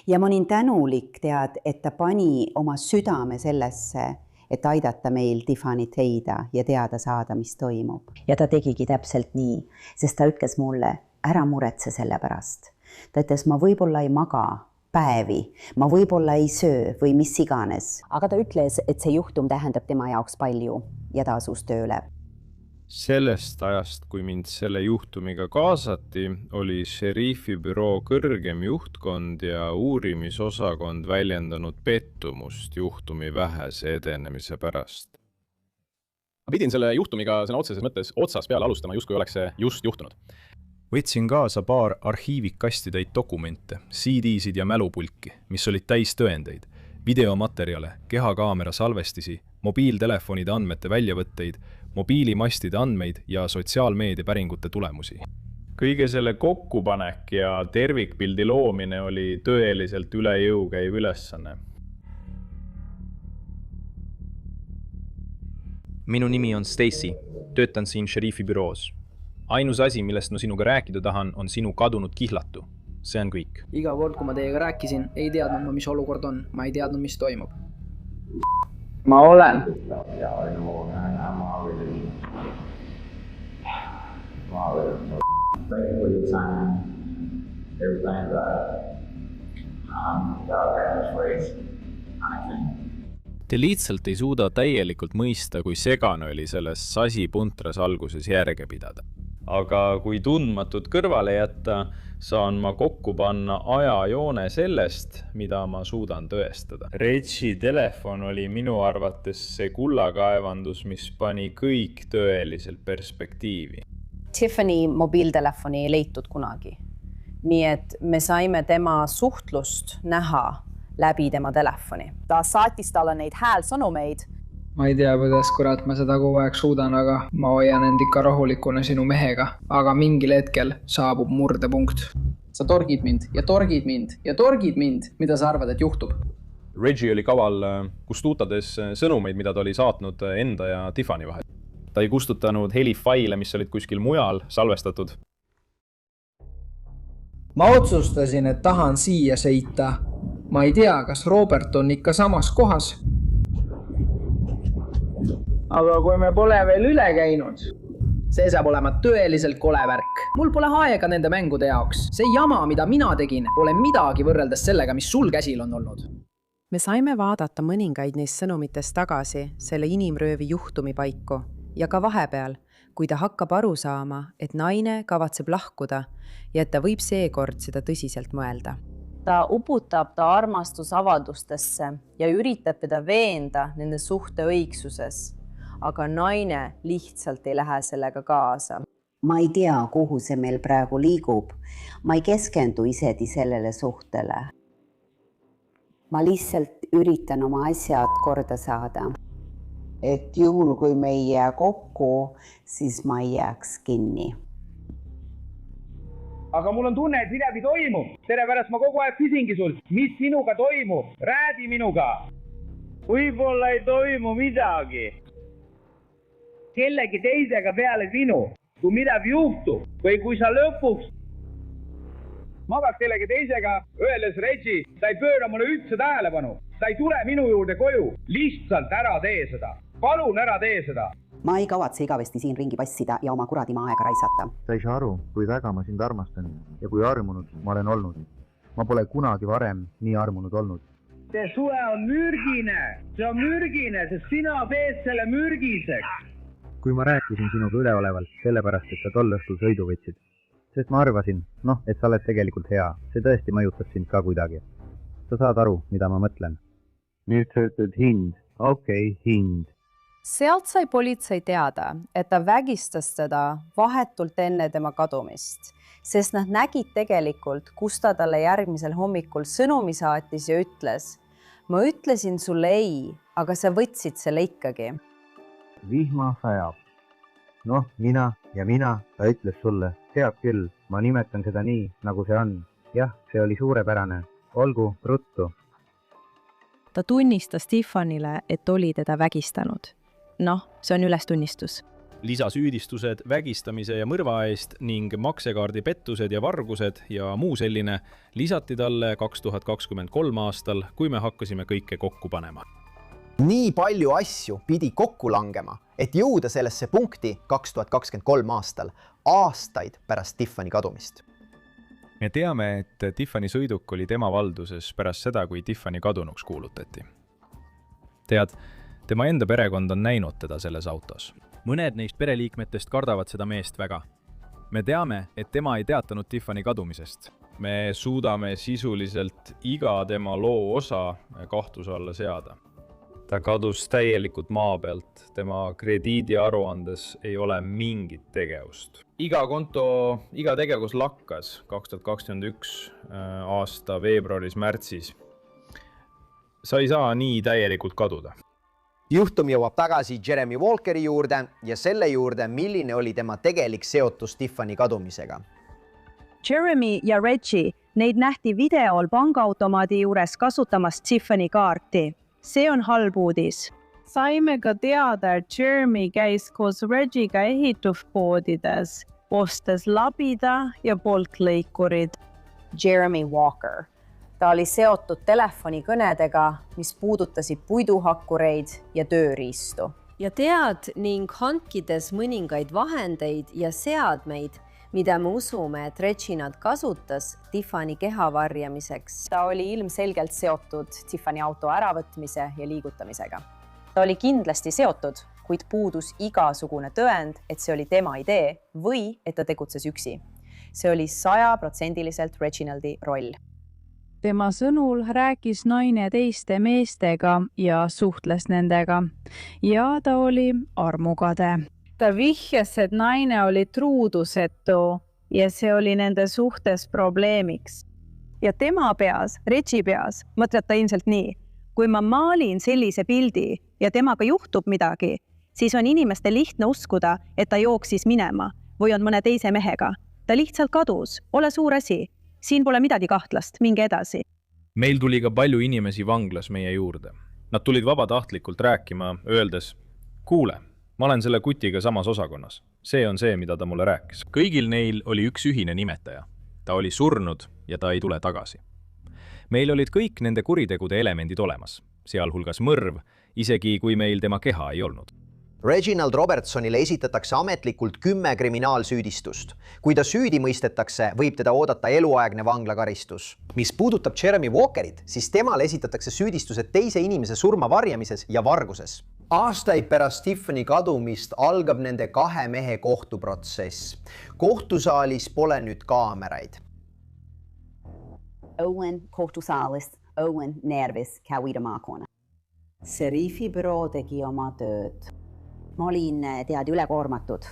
Ja ma olin tänulik tead, et ta pani oma südame sellesse, et aidata meil Tiffanyt leida ja teada saada, mis toimub. Ja ta tegigi täpselt nii, sest ta ütles mulle, ära muretse selle pärast. Ta ütles, ma võib-olla ei maga päevi, ma võib-olla ei söö või mis iganes. Aga ta ütles, et see juhtum tähendab tema jaoks palju ja ta asus tööle. Sellest ajast, kui mind selle juhtumiga kaasati, oli šerifibüroo kõrgem juhtkond ja uurimisosakond väljendanud pettumust juhtumi vähese edenemise pärast. Ma pidin selle juhtumiga sõna otseses mõttes otsas peale alustama, justkui oleks see just juhtunud. Võtsin kaasa paar arhiivikastitäid dokumente, CD-sid ja mälupulki, mis olid täis tõendeid, videomaterjale, kehakaamera salvestisi, mobiiltelefonide andmete väljavõtteid, mobiilimastide andmeid ja sotsiaalmeedia päringute tulemusi. Kõige selle kokkupanek ja tervikpildi loomine oli tõeliselt üle jõu käiv ülesanne. Minu nimi on Stacy, töötan siin šerifi büroos. Ainus asi, millest ma sinuga rääkida tahan, on sinu kadunud kihlatu. See on kõik. Iga kord, kui ma teiega rääkisin, ei teadnud ma, mis olukord on. Ma ei teadnud, mis toimub. Ma olen. Te lihtsalt ei suuda täielikult mõista, kui segane oli selles sasipuntras alguses järge pidada. Aga kui tundmatud kõrvale jätta, saan ma kokku panna ajajoone sellest, mida ma suudan tõestada. Reggie telefon oli minu arvates see kullakaevandus, mis pani kõik tõeliselt perspektiivi. Tiffany mobiiltelefoni ei leitud kunagi. Nii et me saime tema suhtlust näha läbi tema telefoni. Ta saatis talle neid häälsõnumeid. Ma ei tea, kuidas kurat ma seda kogu aeg suudan, aga ma hoian end ikka rahulikuna sinu mehega. Aga mingil hetkel saabub murdepunkt. Sa torgid mind ja torgid mind ja torgid mind. Mida sa arvad, et juhtub? Reggie oli kaval kustutades sõnumeid, mida ta oli saatnud enda ja Tiffany vahel. Ta ei kustutanud helifaile, mis olid kuskil mujal salvestatud. Ma otsustasin, et tahan siia sõita. Ma ei tea, kas Robert on ikka samas kohas. Aga kui me pole veel üle käinud, see saab olema tõeliselt kole värk. Mul pole aega nende mängude jaoks. See jama, mida mina tegin, pole midagi võrreldes sellega, mis sul käsil on olnud. Me saime vaadata mõningaid neist sõnumitest tagasi selle inimröövi juhtumi paiku ja ka vahepeal, kui ta hakkab aru saama, et naine kavatseb lahkuda ja et ta võib seekord seda tõsiselt mõelda. Ta uputab ta armastusavaldustesse ja üritab teda veenda nende suhte õigsuses, aga naine lihtsalt ei lähe sellega kaasa. Ma ei tea, kuhu see meil praegu liigub. Ma ei keskendu isegi sellele suhtele. Ma lihtsalt üritan oma asjad korda saada. Et juhul, kui me ei jää kokku, siis ma ei jääks kinni. Aga mul on tunne, et midagi toimub. Tere pärast ma kogu aeg küsingi sult, mis sinuga toimub? Räädi minuga. Võib-olla ei toimu midagi. Kellegi teisega peale sinu, kui midagi juhtub või kui sa lõpuks magad kellegi teisega, öeldes Reggie, sa ei pööra mulle üldse tähelepanu. Sa ei tule minu juurde koju. Lihtsalt ära tee seda. Palun ära tee seda. Ma ei kavatse igavesti siin ringi passida ja oma kuradima aega raisata. Sa ei saa aru, kui väga ma sind armastan ja kui armunud ma olen olnud. Ma pole kunagi varem nii armunud olnud. See suhe on mürgine. See on mürgine, sest sina teed selle mürgiseks. Kui ma rääkisin sinuga üleolevalt sellepärast, et sa tol õhtul sõidu võtsid. Sest ma arvasin, et sa oled tegelikult hea. See tõesti mõjutas sind ka kuidagi. Sa saad aru, mida ma mõtlen. Nüüd sa ütled hind. Okei, hind. Sealt sai politsei teada, et ta vägistas teda vahetult enne tema kadumist, sest nad nägid tegelikult, kus ta talle järgmisel hommikul sõnumi saatis ja ütles, ma ütlesin sulle ei, aga sa võtsid selle ikkagi. Vihma sajab. Mina, ta ütles sulle, teab küll, ma nimetan seda nii, nagu see on. Jah, see oli suurepärane. Olgu, ruttu. Ta tunnistas Tiffanyle, et oli teda vägistanud. See on ülestunnistus. Lisasüüdistused vägistamise ja mõrva eest ning maksekaardi pettused ja vargused ja muu selline lisati talle 2023 aastal, kui me hakkasime kõike kokku panema. Nii palju asju pidi kokku langema, et jõuda sellesse punkti 2023 aastal, aastaid pärast Tiffany kadumist. Me teame, et Tiffany sõiduk oli tema valduses pärast seda, kui Tiffany kadunuks kuulutati. Tead, tema enda perekond on näinud teda selles autos. Mõned neist pereliikmetest kardavad seda meest väga. Me teame, et tema ei teatanud Tiffany kadumisest. Me suudame sisuliselt iga tema loo osa kahtluse alla seada. Ta kadus täielikult maa pealt. Tema krediidiaruandes ei ole mingit tegevust. Iga tegevus lakkas 2021 aasta veebruaris-märtsis. Sa ei saa nii täielikult kaduda. Juhtum jõuab tagasi Jeremy Walkeri juurde ja selle juurde, milline oli tema tegelik seotus Tiffany kadumisega. Jeremy ja Reggie, neid nähti videol pangaautomaadi juures kasutamas Tiffany kaarti. See on halb uudis. Saime ka teada, et Jeremy käis koos Reggiega ehituspoodides, ostes labida ja poltlõikurid. Jeremy Walker. Ta oli seotud telefonikõnedega, mis puudutasid puiduhakkureid ja tööriistu. ja tead ning hankides mõningaid vahendeid ja seadmeid, mida me usume, et Reginald kasutas Tiffany keha varjamiseks. Ta oli ilmselgelt seotud Tiffany auto äravõtmise ja liigutamisega. Ta oli kindlasti seotud, kuid puudus igasugune tõend, et see oli tema idee või et ta tegutses üksi. See oli 100% Reginaldi roll. Tema sõnul rääkis naine teiste meestega ja suhtles nendega ja ta oli armukade. Ta vihjas, et naine oli truudusetu ja see oli nende suhtes probleemiks. Ja tema peas, Reggie peas, mõtleb ta ilmselt nii. Kui ma maalin sellise pildi ja temaga juhtub midagi, siis on inimeste lihtne uskuda, et ta jooksis minema või on mõne teise mehega. Ta lihtsalt kadus, ole suur asi. Siin pole midagi kahtlast, minge edasi. Meil tuli ka palju inimesi vanglas meie juurde. Nad tulid vabatahtlikult rääkima, öeldes, kuule, ma olen selle kutiga samas osakonnas. See on see, mida ta mulle rääkis. Kõigil neil oli üks ühine nimetaja. Ta oli surnud ja ta ei tule tagasi. Meil olid kõik nende kuritegude elemendid olemas, sealhulgas mõrv, isegi kui meil tema keha ei olnud. Reginald Robertsonile esitatakse ametlikult 10 kriminaalsüüdistust. Kui ta süüdi mõistetakse, võib teda oodata eluaegne vanglakaristus. Mis puudutab Jeremy Walkerit, siis temale esitatakse süüdistused teise inimese surma varjamises ja varguses. Aastaid pärast Tiffany kadumist algab nende 2 mehe kohtuprotsess. Kohtusaalis pole nüüd kaameraid. Owen kohtusaalist, Owen nervis kävida maakonna. Serifi büroo tegi oma tööd. Ma olin ülekoormatud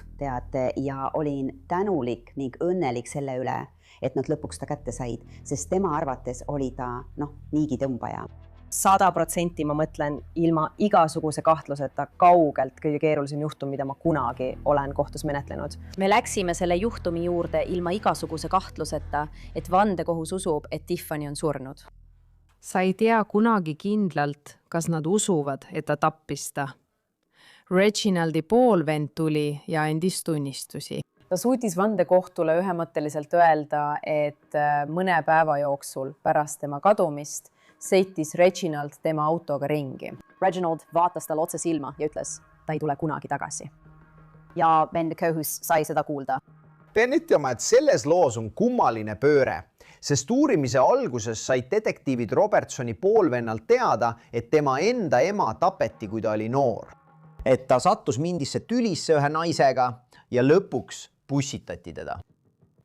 ja olin tänulik ning õnnelik selle üle, et nad lõpuks ta kätte said, sest tema arvates oli ta niigi tõmbaja. 100% ma mõtlen ilma igasuguse kahtluseta kaugelt kõige keerulisem juhtum, mida ma kunagi olen kohtus menetlenud. Me läksime selle juhtumi juurde ilma igasuguse kahtluseta, et vandekohus usub, et Tiffany on surnud. Sa ei tea kunagi kindlalt, kas nad usuvad, et ta tappis ta. Reginaldi poolvend tuli ja andis tunnistusi. Ta suutis vandekohtule ühemõtteliselt öelda, et mõne päeva jooksul pärast tema kadumist sõitis Reginald tema autoga ringi. Reginald vaatas tal otse silma ja ütles, ta ei tule kunagi tagasi. Ja vandekohus sai seda kuulda. Pean ütlema, et selles loos on kummaline pööre, sest uurimise alguses said detektiivid Robertsoni poolvennalt teada, et tema enda ema tapeti, kui ta oli noor. Et ta sattus mindisse tülisse ühe naisega ja lõpuks pussitati teda.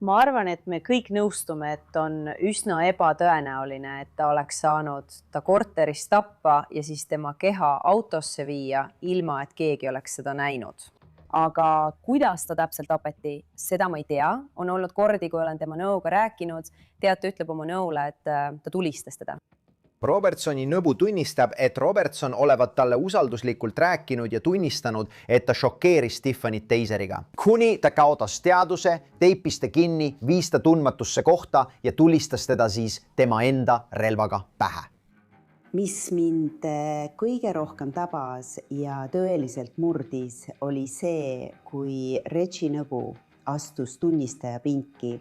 Ma arvan, et me kõik nõustume, et on üsna ebatõenäoline, et ta oleks saanud ta korteris tappa ja siis tema keha autosse viia, ilma et keegi oleks seda näinud. Aga kuidas ta täpselt tapeti, seda ma ei tea. On olnud kordi, kui olen tema nõuga rääkinud. Teate ütleb oma nõule, et ta tulistas teda. Robertsoni nõbu tunnistab, et Robertson olevat talle usalduslikult rääkinud ja tunnistanud, et ta šokeeris Tiffanyt teiseriga. Kuni ta kaotas teaduse, teipis ta kinni, viis ta tundmatusse kohta ja tulistas teda siis tema enda relvaga pähe. Mis mind kõige rohkem tabas ja tõeliselt murdis, oli see, kui Reggie nõbu astus tunnistaja pinki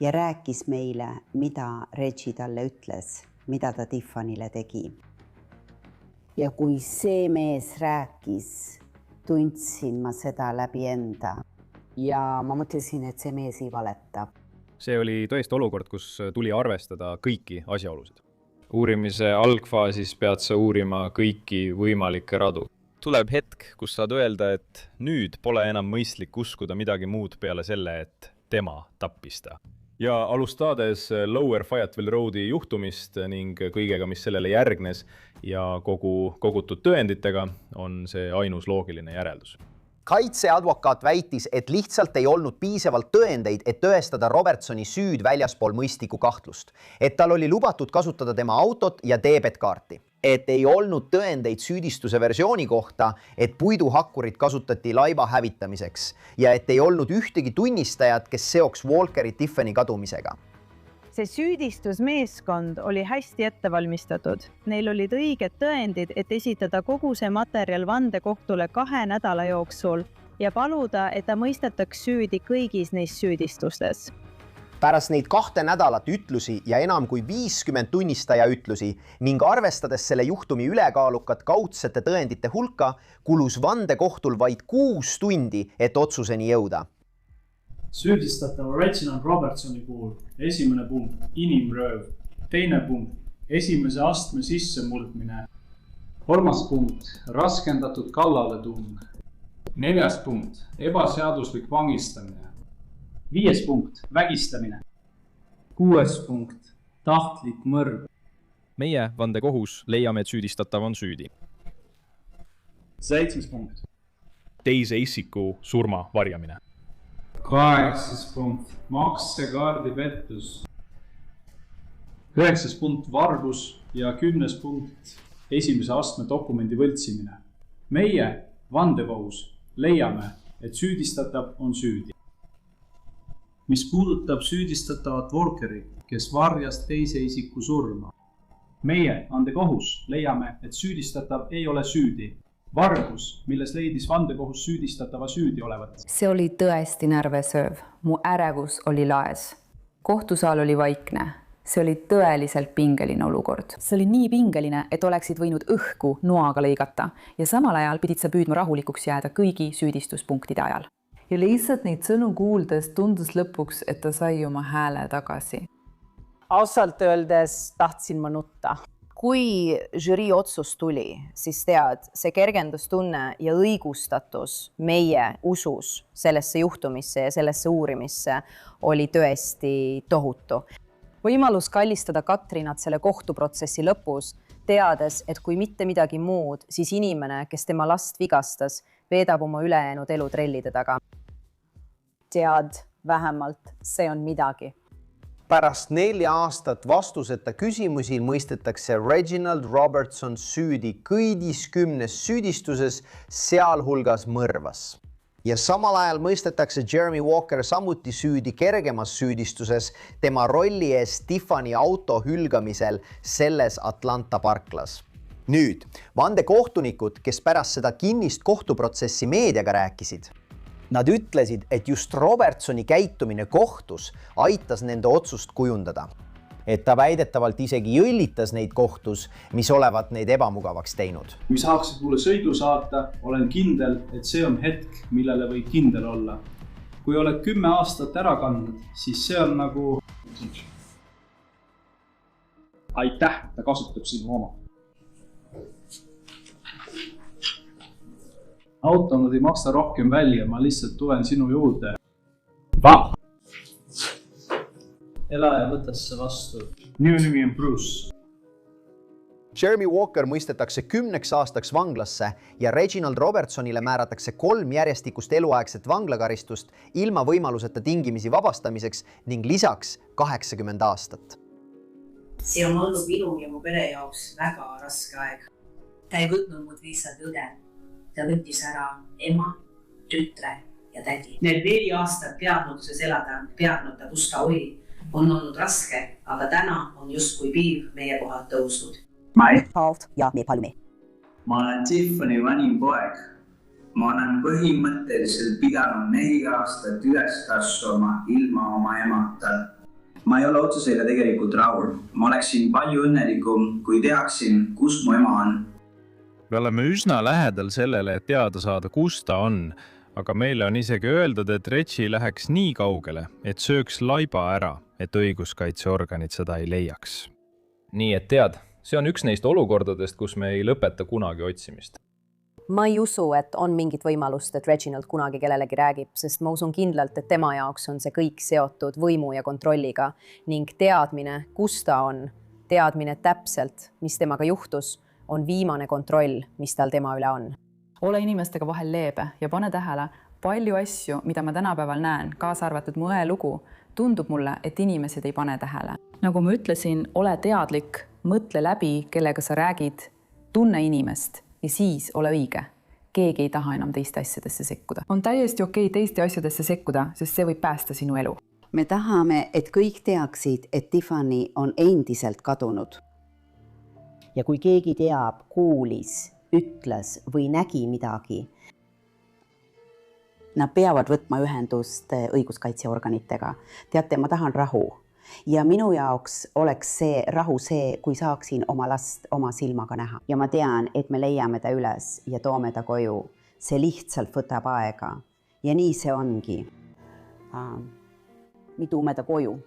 ja rääkis meile, mida Reggie talle ütles, mida ta Tiffanyle tegi. Ja kui see mees rääkis, tundsin ma seda läbi enda ja ma mõtlesin, et see mees ei valeta. See oli tõesti olukord, kus tuli arvestada kõiki asjaolusid. Uurimise algfaasis pead sa uurima kõiki võimalikke radu. Tuleb hetk, kus saad öelda, et nüüd pole enam mõistlik uskuda midagi muud peale selle, et tema tappis ta. Ja alustades Lower Fayetteville Roadi juhtumist ning kõigega, mis sellele järgnes ja kogutud tõenditega, on see ainus loogiline järeldus. Kaitseadvokaat väitis, et lihtsalt ei olnud piisavalt tõendeid, et tõestada Robertsoni süüd väljaspool mõistlikku kahtlust. Et tal oli lubatud kasutada tema autot ja debetkaarti. Et ei olnud tõendeid süüdistuse versiooni kohta, et puiduhakkurit kasutati laiva hävitamiseks ja et ei olnud ühtegi tunnistajat, kes seoks Walkeri Tiffany kadumisega. See süüdistusmeeskond oli hästi ette valmistatud. Neil olid õiged tõendid, et esitada kogu see materjal vandekohtule 2 nädala jooksul ja paluda, et ta mõistetaks süüdi kõigis neis süüdistustes. Pärast neid 2 nädalat ütlusi ja enam kui 50 tunnistaja ütlusi ning arvestades selle juhtumi ülekaalukat kaudsete tõendite hulka, kulus vandekohtul vaid 6 tundi, et otsuseni jõuda. Süüdistatava Reginald Robertsoni puhul esimene punkt inimrööv, teine punkt esimese astme sissemurdmine, 3. punkt raskendatud kallaletung, 4. punkt ebaseaduslik vangistamine, 5. punkt vägistamine, 6. punkt tahtlik mõrv. Meie vandekohus leiame, et süüdistatav on süüdi. 7. punkt teise isiku surma varjamine. 8. punkt maksekaardi pettus, 9. punkt vargus ja 10. punkt esimese astme dokumendi võltsimine. Meie vandekohus leiame, et süüdistatav on süüdi. Mis puudutab süüdistatavat Walkeri, kes varjas teise isiku surma. Meie vandekohus leiame, et süüdistatav ei ole süüdi. Vargus, milles leidis vandekohus süüdistatava süüdi olevat. See oli tõesti närvesööv. Mu ärevus oli laes. Kohtusaal oli vaikne. See oli tõeliselt pingeline olukord. See oli nii pingeline, et oleksid võinud õhku noaga lõigata ja samal ajal pidid sa püüdma rahulikuks jääda kõigi süüdistuspunktide ajal. Ja lihtsalt neid sõnu kuuldes tundus lõpuks, et ta sai oma hääle tagasi. Ausalt öeldes tahtsin ma nutta. Kui žürii otsus tuli, siis tead, see kergendustunne ja õigustatus meie usus sellesse juhtumisse ja sellesse uurimisse oli tõesti tohutu. Võimalus kallistada Katrinat selle kohtuprotsessi lõpus, teades, et kui mitte midagi muud, siis inimene, kes tema last vigastas, veedab oma ülejäänud elu trellide taga. Tead, vähemalt see on midagi. Pärast 4 aastat vastuseta küsimusi mõistetakse Reginald Robertson süüdi kõigis 10 süüdistuses, sealhulgas mõrvas. Ja samal ajal mõistetakse Jeremy Walker samuti süüdi kergemas süüdistuses tema rolli ees Tiffany auto hülgamisel selles Atlanta parklas. Nüüd, vandekohtunikud, kes pärast seda kinnist kohtuprotsessi meediaga rääkisid, nad ütlesid, et just Robertsoni käitumine kohtus aitas nende otsust kujundada. Et ta väidetavalt isegi jõllitas neid kohtus, mis olevat neid ebamugavaks teinud. Kui saaksid mulle sõidu saata, olen kindel, et see on hetk, millele võib kindel olla. Kui oled 10 aastat ära kandnud, siis see on nagu... Aitäh, ta kasutab sinu oma. Auto nad ei maksa rohkem välja, ma lihtsalt tulen sinu juurde. Ela ja võtas see vastu. Minu nimi on Bruce. Jeremy Walker mõistetakse 10 aastaks vanglasse ja Reginald Robertsonile määratakse 3 järjestikust eluaegset vanglakaristust ilma võimaluseta tingimisi vabastamiseks ning lisaks 80 aastat. See on olnud minu ja mu pere jaoks väga raske aeg. Ta ei võtnud mud lihtsalt õde. Ta võttis ära ema, tütre ja tädi. Need 4 aastat teadnuses elada, teadnata kus ta oli, on olnud raske, aga täna on justkui piiv meie kohalt tõusnud. Halt ja me palume. Ma olen Tiffany vanim poeg. Ma olen põhimõtteliselt pidanud 4 aastat üles kasvama ilma oma emata. Ma ei ole otsusega tegelikult rahul. Ma oleksin palju õnnelikum, kui teaksin, kus mu ema on. Me oleme üsna lähedal sellele, et teada saada, kus ta on, aga meile on isegi öeldud, et Reggie läheks nii kaugele, et sööks laiba ära, et õiguskaitseorganid seda ei leiaks. Nii et tead, see on üks neist olukordadest, kus me ei lõpeta kunagi otsimist. Ma ei usu, et on mingit võimalust, et Reginald kunagi kellelegi räägib, sest ma usun kindlalt, et tema jaoks on see kõik seotud võimu ja kontrolliga ning teadmine, kus ta on, teadmine täpselt, mis temaga juhtus, on viimane kontroll, mis tal tema üle on. Ole inimestega vahel leebe ja pane tähele, palju asju, mida ma tänapäeval näen, kaasa arvatud mu lugu, tundub mulle, et inimesed ei pane tähele. Nagu ma ütlesin, ole teadlik, mõtle läbi, kellega sa räägid, tunne inimest ja siis ole õige. Keegi ei taha enam teiste asjadesse sekkuda. On täiesti okei teiste asjadesse sekkuda, sest see võib päästa sinu elu. Me tahame, et kõik teaksid, et Tiffany on endiselt kadunud. Ja kui keegi teab, kuulis, ütles või nägi midagi, Nad peavad võtma ühendust õiguskaitseorganitega. Teate, ma tahan rahu. Ja minu jaoks oleks see rahu see, kui saaksin oma last oma silmaga näha. Ja ma tean, et me leiame ta üles ja toome ta koju. See lihtsalt võtab aega. Ja nii see ongi. Me tuume ta koju.